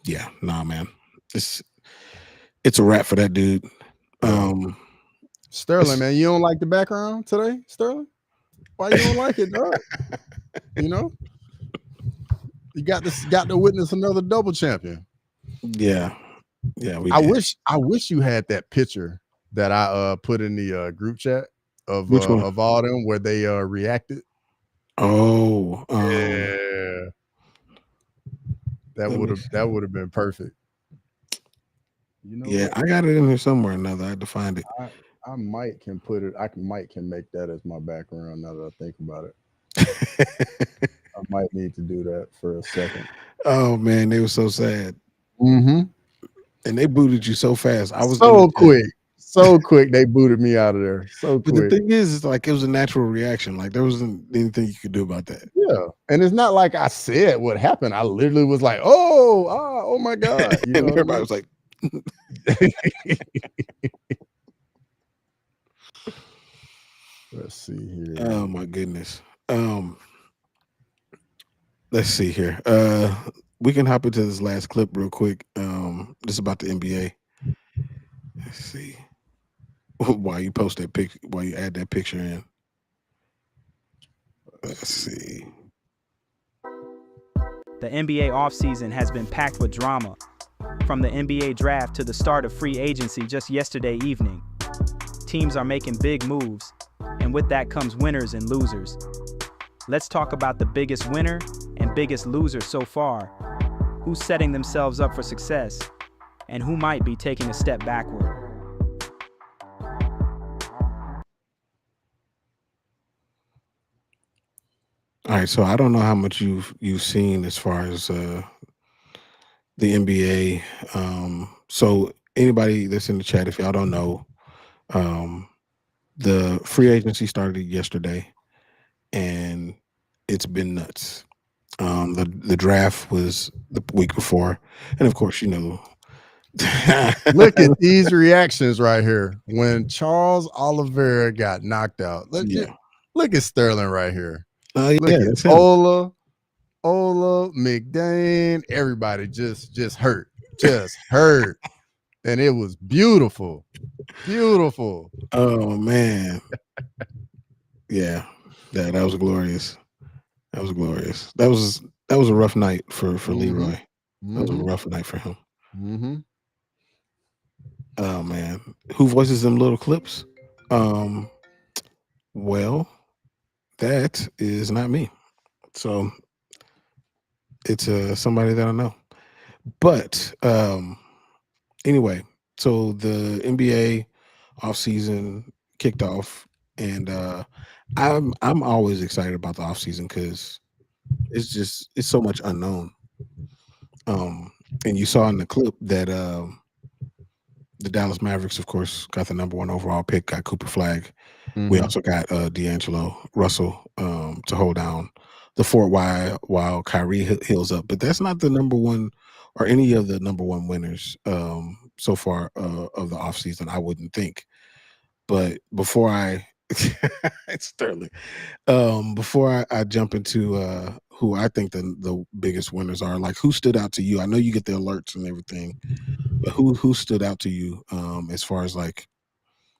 Yeah, nah, man. It's a wrap for that dude. Um, Sterling, man, you don't like the background today, Sterling? Why you don't like it, dog? You know, you got to witness another double champion. yeah, we I did. wish you had that picture that I put in the group chat of Which one? of all them where they reacted. Oh, Yeah, that would have been perfect. You know yeah, what? I got it in here somewhere. Now that I had to find it. I might can put it. Might can make that as my background. Now that I think about it, I might need to do that for a second. Oh man, they were so sad, Mm-hmm. and they booted you so fast. I was in So the chat. so quick. They booted me out of there. So But the quick. thing is, it's like it was a natural reaction. Like there wasn't anything you could do about that. Yeah, and it's not like I said what happened. I literally was like, oh my god, you know. And everybody was like, Let's see here. "Oh my goodness." Let's see here. We can hop into this last clip real quick. Just about the NBA. Let's see. While you post that pic, while you add that picture in. Let's see. The NBA offseason has been packed with drama. From the NBA draft to the start of free agency just yesterday evening, teams are making big moves, and with that comes winners and losers. Let's talk about the biggest winner and biggest loser so far, who's setting themselves up for success, and who might be taking a step backward. All right, so I don't know how much you've seen as far as the NBA. So anybody that's in the chat, if y'all don't know, the free agency started yesterday, and it's been nuts. The draft was the week before, and of course, you know. Look at these reactions right here. When Charles Oliveira got knocked out, look at Sterling right here. Look at Ola McDane. Everybody just hurt, and it was beautiful. Oh man, yeah, that was glorious. That was glorious. That was a rough night for Leroy. That was a rough night for him. Mm-hmm. Oh man, who voices them little clips? Well, that is not me. So it's somebody that I know. But anyway, so the NBA offseason kicked off, and I'm always excited about the offseason because it's so much unknown. And you saw in the clip that the Dallas Mavericks, of course, got the #1 overall pick, got Cooper Flag. Mm-hmm. We also got D'Angelo Russell to hold down the fort while Kyrie heals up. But that's not the #1 or any of the #1 winners so far of the offseason, I wouldn't think. But before I it's Sterling. Before I jump into who I think the biggest winners are, like who stood out to you? I know you get the alerts and everything, but who stood out to you as far as like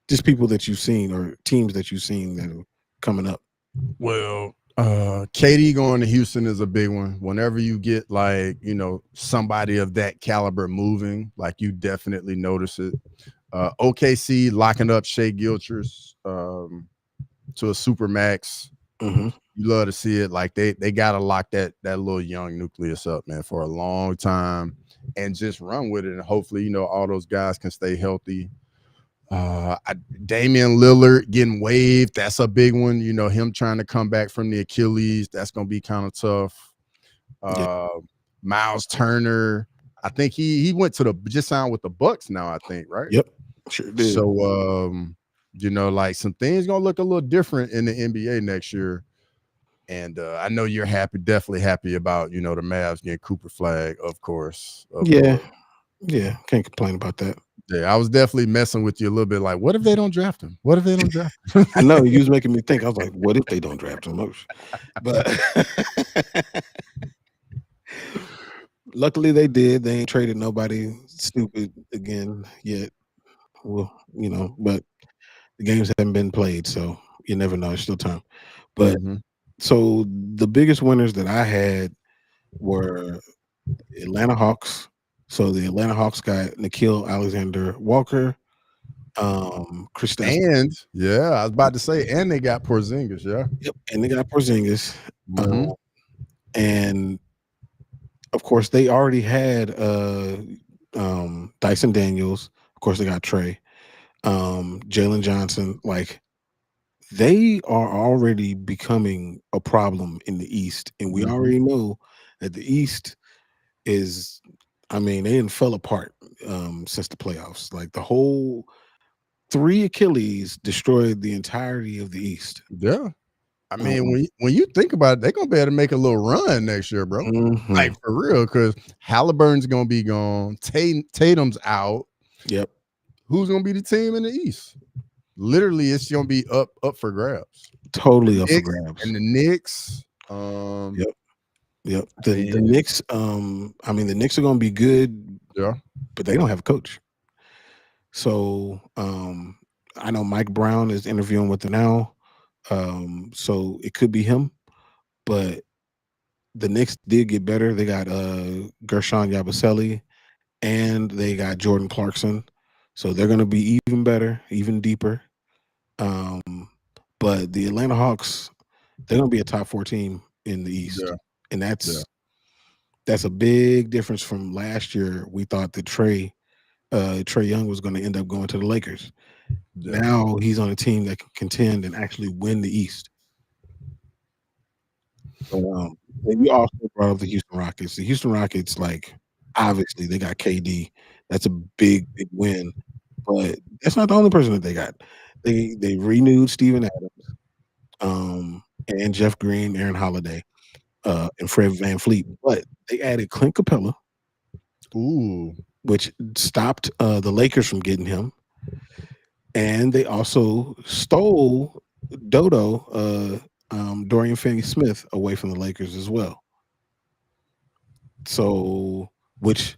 just people that you've seen or teams that you've seen that are coming up? Well, KD going to Houston is a big one. Whenever you get like, you know, somebody of that caliber moving, like you definitely notice it. OKC locking up Shea Gilchrist to a super max. Mm-hmm. You love to see it. Like they gotta lock that little young nucleus up, man, for a long time and just run with it. And hopefully, you know, all those guys can stay healthy. Damian Lillard getting waived, that's a big one. You know, him trying to come back from the Achilles, that's gonna be kind of tough. Miles Turner, I think he went to just signed with the Bucks now, I think, right? Yep, sure did. So you know, like some things gonna look a little different in the NBA next year. And I know you're definitely happy about, you know, the Mavs getting Cooper Flag, of course. Yeah, can't complain about that. Yeah, I was definitely messing with you a little bit. Like, what if they don't draft him? What if they don't draft him? I know you was making me think. I was like, what if they don't draft him? But luckily they did. They ain't traded nobody stupid again yet. well, but the games haven't been played, so you never know. It's still time. But Mhm. so the biggest winners that I had were Atlanta Hawks. So the Atlanta Hawks got Nikhil Alexander Walker, Kristaps. And yeah, I was about to say, and they got Porzingis, yeah. Yep, and they got Porzingis. Mhm. And of course, they already had Dyson Daniels. Of course, they got Trey, Jalen Johnson. Like they are already becoming a problem in the East, and we Mhm. already know that the East is. I mean, they didn't fell apart since the playoffs. Like the whole 3 Achilles destroyed the entirety of the East. Yeah. I mean, Um, when you think about it, they're gonna be able to make a little run next year, bro. mhm. Like for real, because Halliburton's gonna be gone. Tatum's out. Yep, Who's gonna be the team in the East? Literally, it's gonna be up for grabs. totally The up for Knicks grabs. and the Knicks. Yep. Yep. I The mean, Knicks, I mean the Knicks are gonna be good, yeah, but they don't have a coach. So I know Mike Brown is interviewing with them now. So it could be him, but the Knicks did get better. They got Gershon Yabusele and they got Jordan Clarkson. So they're gonna be even better, even deeper. Um, but the Atlanta Hawks, they're gonna be a top 4 team in the East. yeah, And yeah, that's a big difference from last year. We thought that Trey Young was going to end up going to the Lakers. yeah. Now he's on a team that can contend and actually win the East. But, and you also brought up the Houston Rockets. The Houston Rockets, like obviously they got KD. That's a big win. But that's not the only person that they got. They renewed Steven Adams, and Jeff Green, Aaron Holiday, and Fred VanVleet. But they added Clint Capella, Ooh, which stopped the Lakers from getting him. And they also stole Dodo, Dorian Finney-Smith, away from the Lakers as well. So, which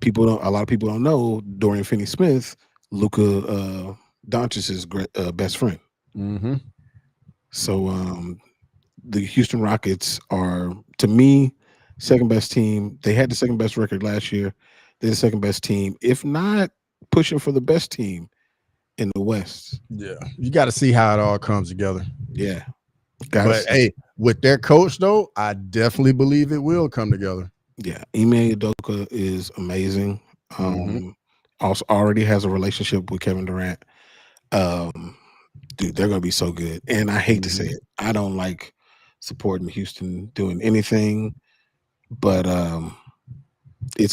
a lot of people don't know, Dorian Finney-Smith, Luka Doncic's best friend. mm-hmm. So, the Houston Rockets are, to me, second best team. They had the second best record last year. They're the second best team, if not pushing for the best team in the West. Yeah, you got to see how it all comes together. Yeah. But hey, with their coach though, I definitely believe it will come together. Yeah, Ime Udoka is amazing. Also already has a relationship with Kevin Durant. Dude, they're gonna be so good. And I hate to say it, I don't like supporting Houston doing anything, but they're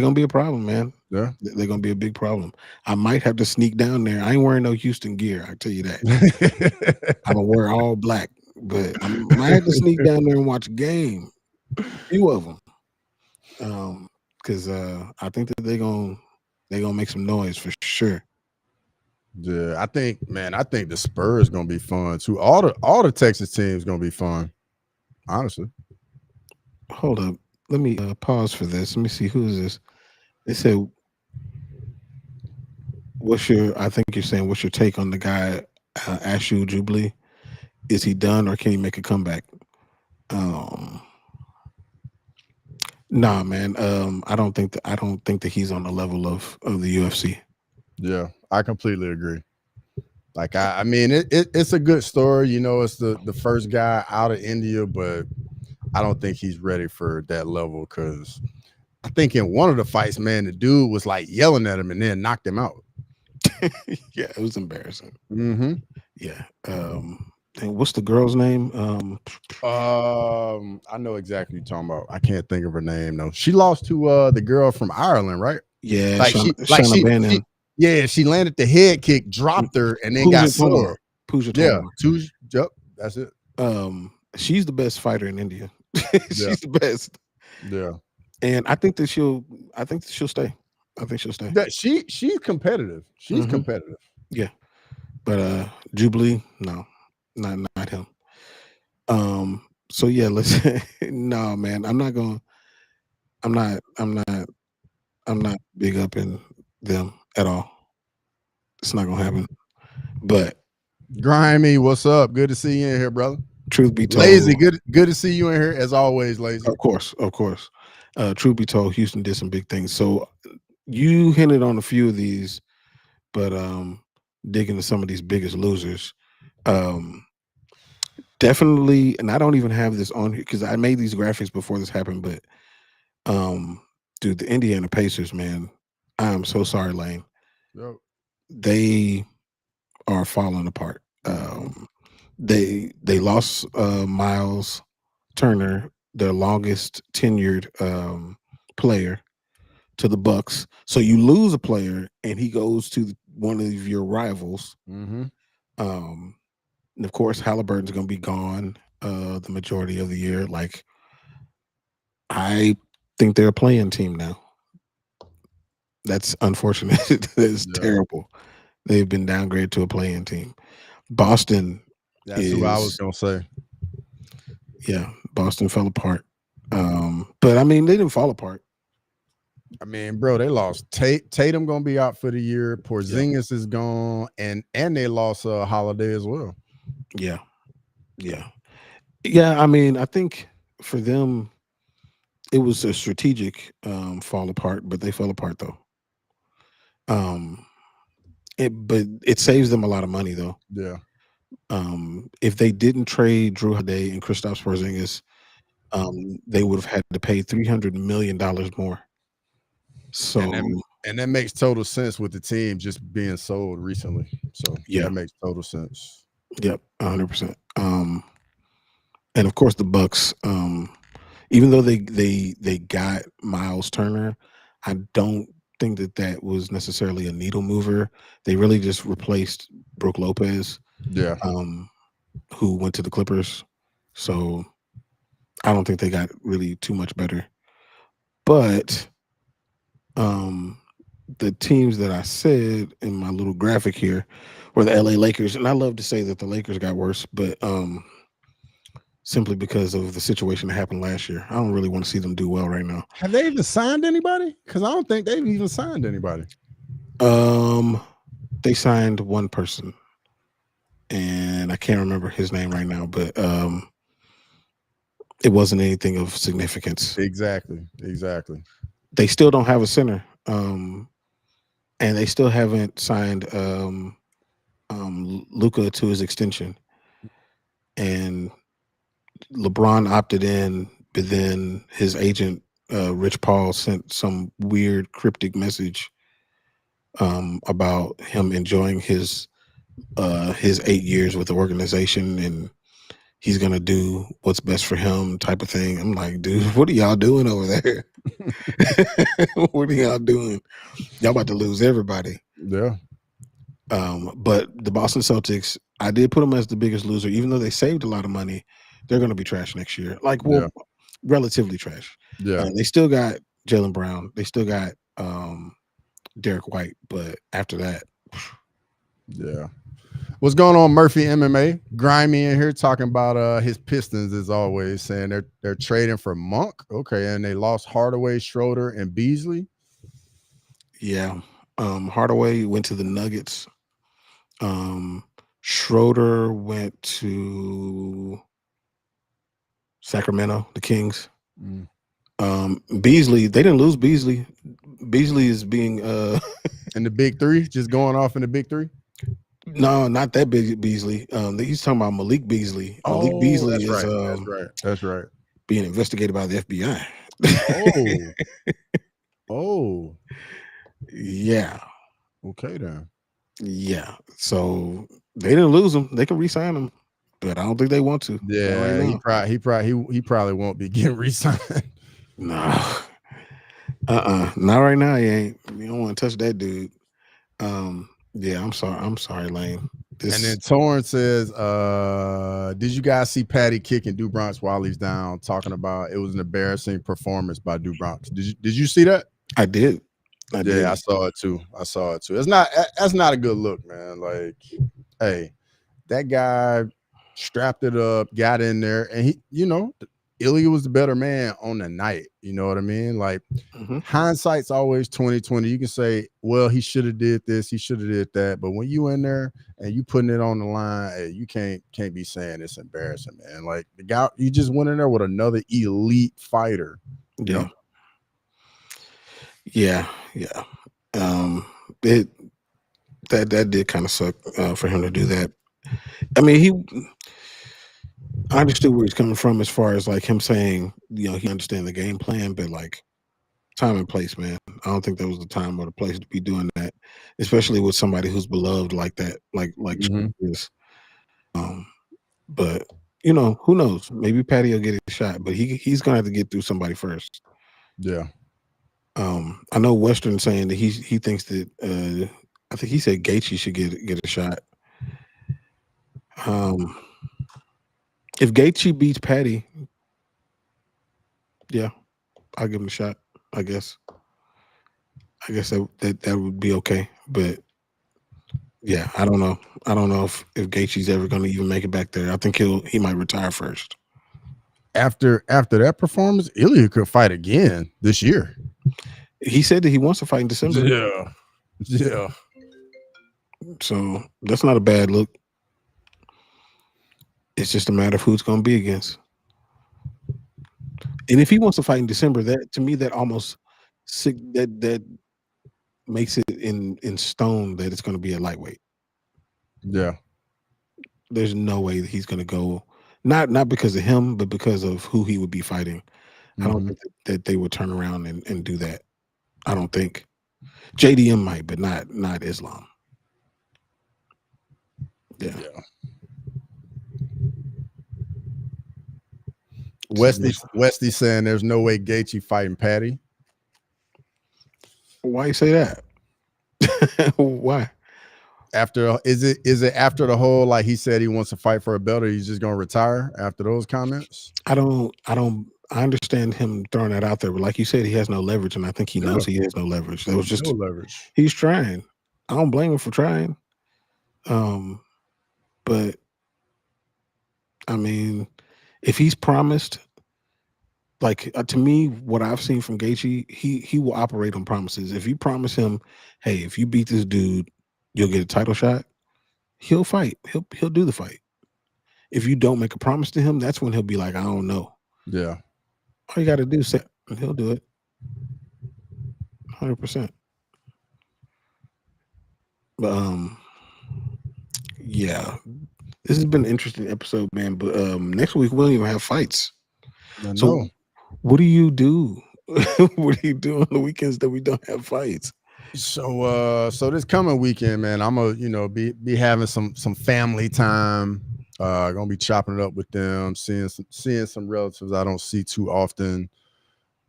gonna be a problem, man. Yeah, They're gonna be a big problem. I might have to sneak down there. I ain't wearing no Houston gear, I tell you that. I'm gonna wear all black, but I might have to sneak down there and watch a game. A few of them. Because I think that they're gonna make some noise for sure. Yeah, I think the Spurs gonna be fun too. All the Texas teams gonna be fun. Honestly, Hold up, let me pause for this. Let me see, who is this? They said, I think you're saying, what's your take on the guy Ashu Jubilee? Is he done or can he make a comeback? Nah, man. I don't think that he's on the level of the UFC. yeah, I completely agree. Like I mean, it's a good story. You know, it's the first guy out of India, but I don't think he's ready for that level because I think in one of the fights, man, the dude was like yelling at him and then knocked him out. Yeah, it was embarrassing. Mm-hmm. Yeah. And what's the girl's name? I know exactly what you're talking about. I can't think of her name though. She lost to the girl from Ireland, right? Yeah, Like Shanna Bannon. She landed the head kick, dropped her, and then got subbed. Pooja Tomar. Yep, that's it. She's the best fighter in India. She's the best. Yeah. And I think that she'll stay. I think she'll stay. She's competitive. She's competitive. Yeah. But Jubilee, no, not him. So yeah, let's no, man. I'm not big up in them at all. It's not gonna happen. But Grimy, what's up? Good to see you in here, brother. truth be told, Lazy, good to see you in here as always, Lazy. of course. Truth be told, Houston did some big things. So you hinted on a few of these, but dig into some of these biggest losers. Definitely, and I don't even have this on here because I made these graphics before this happened, but dude, the Indiana Pacers, man, I'm so sorry, Lane. Yo. They are falling apart. They lost Miles Turner, their longest tenured player, to the Bucks. So you lose a player, and he goes to one of your rivals. Mm-hmm. And of course, Halliburton's going to be gone the majority of the year. Like, I think they're a playing team now. That's unfortunate. That's terrible. They've been downgraded to a playing team. Boston. That's who I was gonna say. Yeah, Boston fell apart. But I mean, they didn't fall apart. I mean, bro, they lost Tatum gonna be out for the year. Porzingis is gone, and they lost Holiday as well. Yeah. I mean, I think for them, it was a strategic fall apart, but they fell apart though. But it saves them a lot of money though. Yeah. If they didn't trade Drew Holiday and Kristaps Porzingis, they would have had to pay $300 million more. So and that makes total sense with the team just being sold recently. So yeah, that makes total sense. Yep, 100%. And of course the Bucks, even though they got Miles Turner, I don't think that was necessarily a needle mover. They really just replaced Brook Lopez, who went to the Clippers. So I don't think they got really too much better. But the teams that I said in my little graphic here were the LA Lakers, and I love to say that the Lakers got worse, but simply because of the situation that happened last year. I don't really want to see them do well right now. Have they even signed anybody? Because I don't think they've even signed anybody. They signed one person, and I can't remember his name right now, but it wasn't anything of significance. Exactly. They still don't have a center, and they still haven't signed Luka to his extension. And LeBron opted in, but then his agent, Rich Paul, sent some weird cryptic message about him enjoying his 8 years with the organization, and he's gonna do what's best for him, type of thing. I'm like, dude, what are y'all doing over there? What are y'all doing? Y'all about to lose everybody. Yeah. But the Boston Celtics, I did put them as the biggest loser, even though they saved a lot of money. They're going to be trash next year. Relatively trash. Yeah. They still got Jaylen Brown. They still got Derek White. But after that, yeah. What's going on, Murphy MMA? Grimy in here talking about his Pistons as always, saying they're trading for Monk. Okay, and they lost Hardaway, Schroeder, and Beasley. Yeah. Hardaway went to the Nuggets. Schroeder went to Sacramento, the Kings. Beasley, they didn't lose Beasley. Beasley is being in the big three, just going off in the big three. No, not that big Beasley. He's talking about Malik Beasley. Malik Beasley that's right. Being investigated by the FBI. Oh. Yeah. Okay then. Yeah. So they didn't lose him. They can re-sign him, but I don't think they want to. Yeah, he probably won't be getting re-signed. No. Not right now. You ain't. You don't want to touch that dude. Yeah, I'm sorry, Lane. And then Torrance says, did you guys see Patty kicking Dubronx while he's down, talking about it was an embarrassing performance by Dubronx? Did you see that? I did. I saw it too. That's not a good look, man. Like, hey, that guy strapped it up, got in there, and he, Ilia was the better man on the night. You know what I mean? Like hindsight's always 2020. You can say, well, he should have did this, he should have did that. But when you in there and you putting it on the line, hey, you can't be saying it's embarrassing, man. Like the guy, you just went in there with another elite fighter. You know? Yeah. It that did kind of suck for him to do that. I mean, I understood where he's coming from as far as like him saying, you know, he understands the game plan, but like time and place, man. I don't think that was the time or the place to be doing that, especially with somebody who's beloved like that, like is. But you know, who knows? Maybe Patty will get a shot, but he's gonna have to get through somebody first. Yeah. I know Western saying that he thinks that I think he said Gaethje should get a shot. If Gaethje beats Patty, yeah, I'll give him a shot. I guess that would be okay. But yeah, I don't know. I don't know if Gaethje's ever going to even make it back there. I think he might retire first. After that performance, Ilia could fight again this year. He said that he wants to fight in December. Yeah. So that's not a bad look. It's just a matter of who it's going to be against. And if he wants to fight in December, that to me that almost that makes it in stone that it's going to be a lightweight. Yeah. There's no way that he's going to go, not because of him, but because of who he would be fighting. I don't think that they would turn around and do that. I don't think. JDM might, but not Islam. Yeah. Westy saying there's no way Gaethje fighting Patty. Why you say that? Why? Is it after the whole like he said he wants to fight for a belt, or he's just gonna retire after those comments? I understand him throwing that out there, but like you said, he has no leverage, and I think he knows he has no leverage. That was just no leverage. He's trying. I don't blame him for trying. But I mean, if he's promised, like to me, what I've seen from Gaethje, he will operate on promises. If you promise him, hey, if you beat this dude, you'll get a title shot, he'll fight. He'll do the fight. If you don't make a promise to him, that's when he'll be like, I don't know. Yeah. All you got to do is he'll do it. 100%. But yeah, this has been an interesting episode, man. But next week we don't even have fights. So what do you do? What do you do on the weekends that we don't have fights? So this coming weekend, man, I'm gonna be having some family time. Gonna be chopping it up with them, seeing some relatives I don't see too often.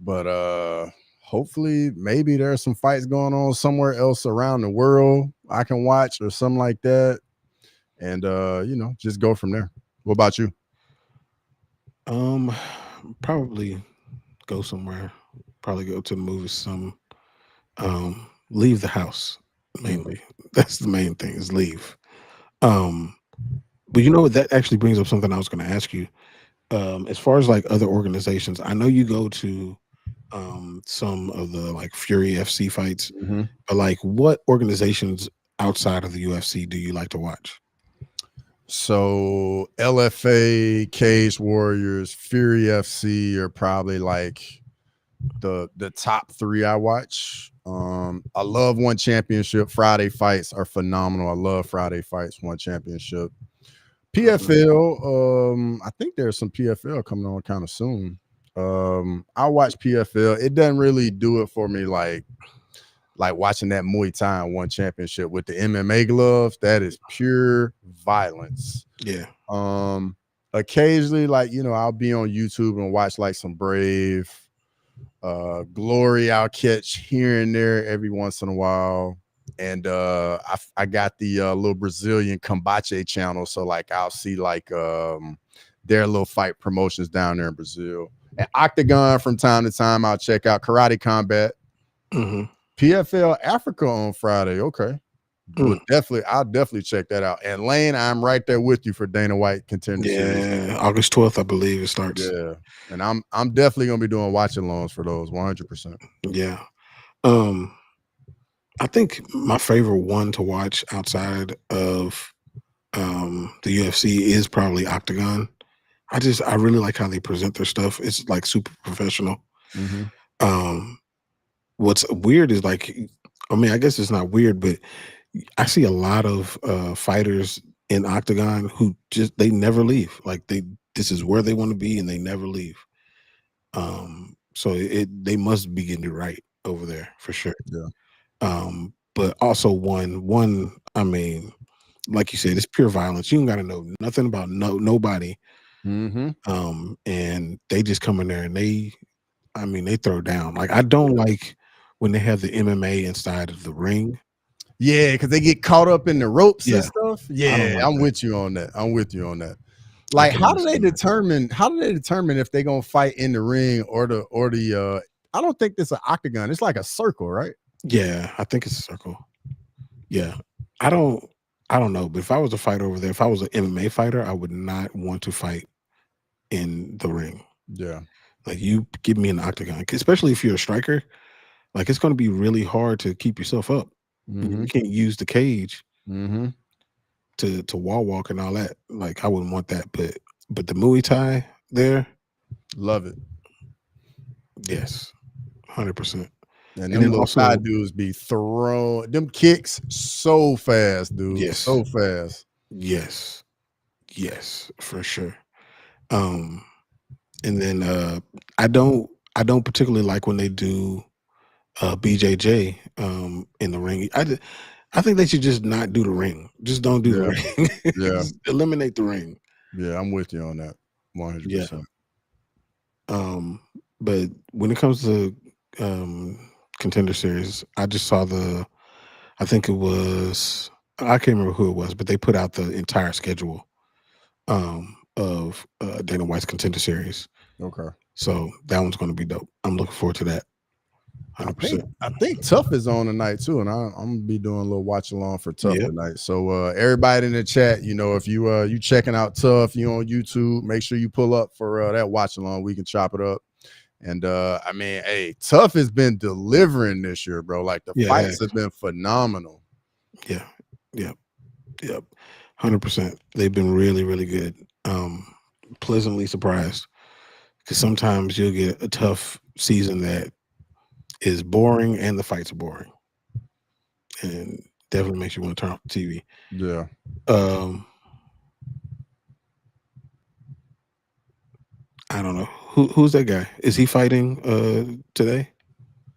But hopefully maybe there's some fights going on somewhere else around the world I can watch or something like that. And just go from there. What about you? Probably go somewhere. Probably go to the movies. Leave the house mainly. That's the main thing is leave. But you know what? That actually brings up something I was going to ask you. As far as like other organizations, I know you go to some of the like Fury FC fights, but like what organizations outside of the UFC do you like to watch? So LFA, Cage Warriors, Fury FC are probably like the top three I watch. I love One Championship. Friday fights are phenomenal. I love Friday fights, One Championship. PFL, I think there's some PFL coming on kind of soon. I watch PFL. It doesn't really do it for me like watching that Muay Thai One Championship with the MMA gloves. That is pure violence. Yeah. Occasionally, like, I'll be on YouTube and watch like some Brave, Glory. I'll catch here and there every once in a while. And I got the little Brazilian Combate channel, so like I'll see like their little fight promotions down there in Brazil. And Octagon from time to time I'll check out Karate Combat. PFL Africa on Friday. Okay. But I'll definitely check that out. And Lane, I'm right there with you for Dana White Contender Series. Yeah, August 12th, I believe it starts. Yeah, and I'm definitely gonna be doing watch alongs for those 100%. Yeah. I think my favorite one to watch outside of the UFC is probably Octagon. I really like how they present their stuff. It's like super professional. What's weird is like, I mean, I guess it's not weird, but I see a lot of fighters in Octagon who they never leave. Like this is where they want to be and they never leave. So they must be getting it right over there for sure. Yeah. But also one, I mean, like you said, it's pure violence. You don't got to know nothing about nobody. And they just come in there and they throw down. Like I don't like when they have the MMA inside of the ring. Yeah, because they get caught up in the ropes Yeah. and stuff. Yeah, like I'm that. with you on that. I'm with you on that. Like, how do they determine if they're gonna fight in the ring or the I don't think it's an octagon. It's like a circle, right? Yeah, I think it's a circle. Yeah. I don't know, but if I was a fighter over there, if I was an MMA fighter, I would not want to fight in the ring. Yeah. Like you give me an octagon, especially if you're a striker, like it's going to be really hard to keep yourself up. You can't use the cage to wall walk and all that. Like I wouldn't want that, but the Muay Thai there, love it. Yes, 100%. And them little Thai dudes be throwing them kicks so fast, dude. Yes, so fast. Yes, for sure. And then I don't particularly like when they do BJJ in the ring. I think they should just not do the ring. Just don't do the ring. Yeah. Just eliminate the ring. Yeah, I'm with you on that. 100%. Yeah. But when it comes to Contender Series, I just saw I think it was, I can't remember who it was, but they put out the entire schedule of Dana White's Contender Series. Okay. So that one's going to be dope. I'm looking forward to that. 100%. I think Tough is on tonight too, and I'm gonna be doing a little watch along for Tough tonight. So everybody in the chat, if you checking out Tough, you on YouTube, make sure you pull up for that watch along. We can chop it up. And I mean, hey, Tough has been delivering this year, bro. Like the fights have been phenomenal. Yeah. 100%. They've been really, really good. Pleasantly surprised, because sometimes you'll get a Tough season that is boring and the fights are boring, and definitely makes you want to turn off the TV. Yeah. I don't know who's that guy. Is he fighting today?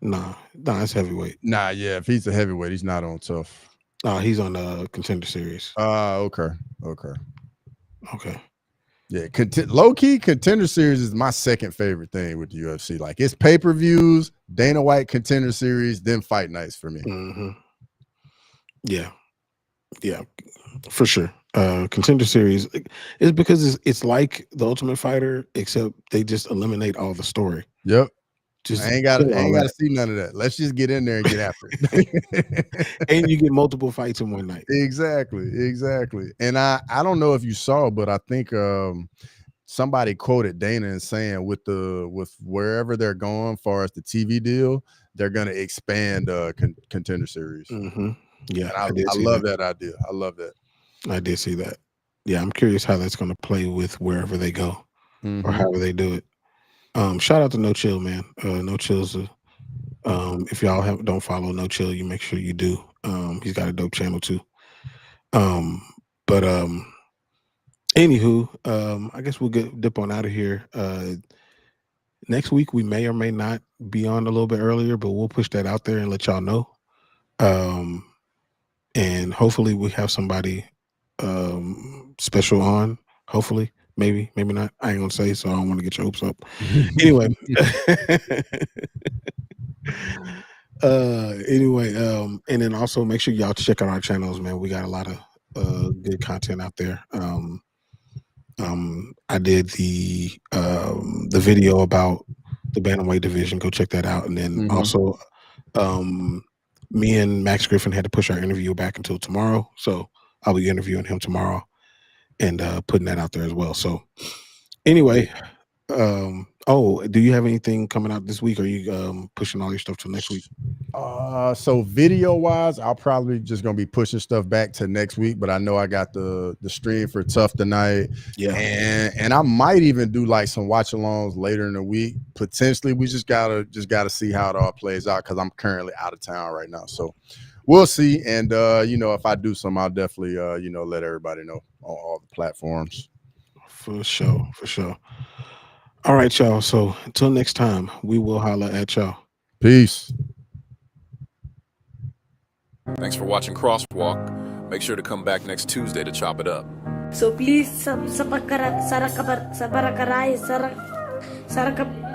Nah, it's heavyweight. Nah, yeah. If he's a heavyweight, he's not on Tough. He's on the Contender Series. Okay. Yeah, low-key Contender Series is my second favorite thing with the UFC. Like it's pay-per-views, Dana White Contender Series, then fight nights for me. Yeah, for sure. Contender Series is because it's like the Ultimate Fighter, except they just eliminate all the story. Yep. Just I ain't gotta see none of that. Let's just get in there and get after it. And you get multiple fights in one night. Exactly. And I don't know if you saw, but I think somebody quoted Dana and saying with wherever they're going far as the TV deal, they're gonna expand Contender Series. Yeah, I love that idea. I love that. I did see that. Yeah, I'm curious how that's gonna play with wherever they go or however they do it. Shout out to No Chill, man. No Chill's if y'all don't follow No Chill, you make sure you do. He's got a dope channel too. But anywho, I guess we'll dip on out of here. Next week we may or may not be on a little bit earlier, but we'll push that out there and let y'all know. And hopefully we have somebody special on. Hopefully. Maybe not. I ain't gonna say, so I don't want to get your hopes up. Anyway. And then also make sure y'all check out our channels, man. We got a lot of good content out there. I did the video about the bantamweight division. Go check that out. And then also Me and Max Griffin had to push our interview back until tomorrow, so I'll be interviewing him tomorrow and putting that out there as well. So anyway, do you have anything coming out this week? Or are you pushing all your stuff till next week? So video wise, I'll probably just gonna be pushing stuff back to next week, but I know I got the stream for Tough tonight. Yeah. And I might even do like some watch alongs later in the week. Potentially, we just gotta see how it all plays out because I'm currently out of town right now. So we'll see. And if I do some, I'll definitely let everybody know on all the platforms. For sure. All right, y'all. So until next time, we will holler at y'all. Peace. Thanks for watching Crosswalk. Make sure to come back next Tuesday to chop it up. So please,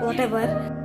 whatever.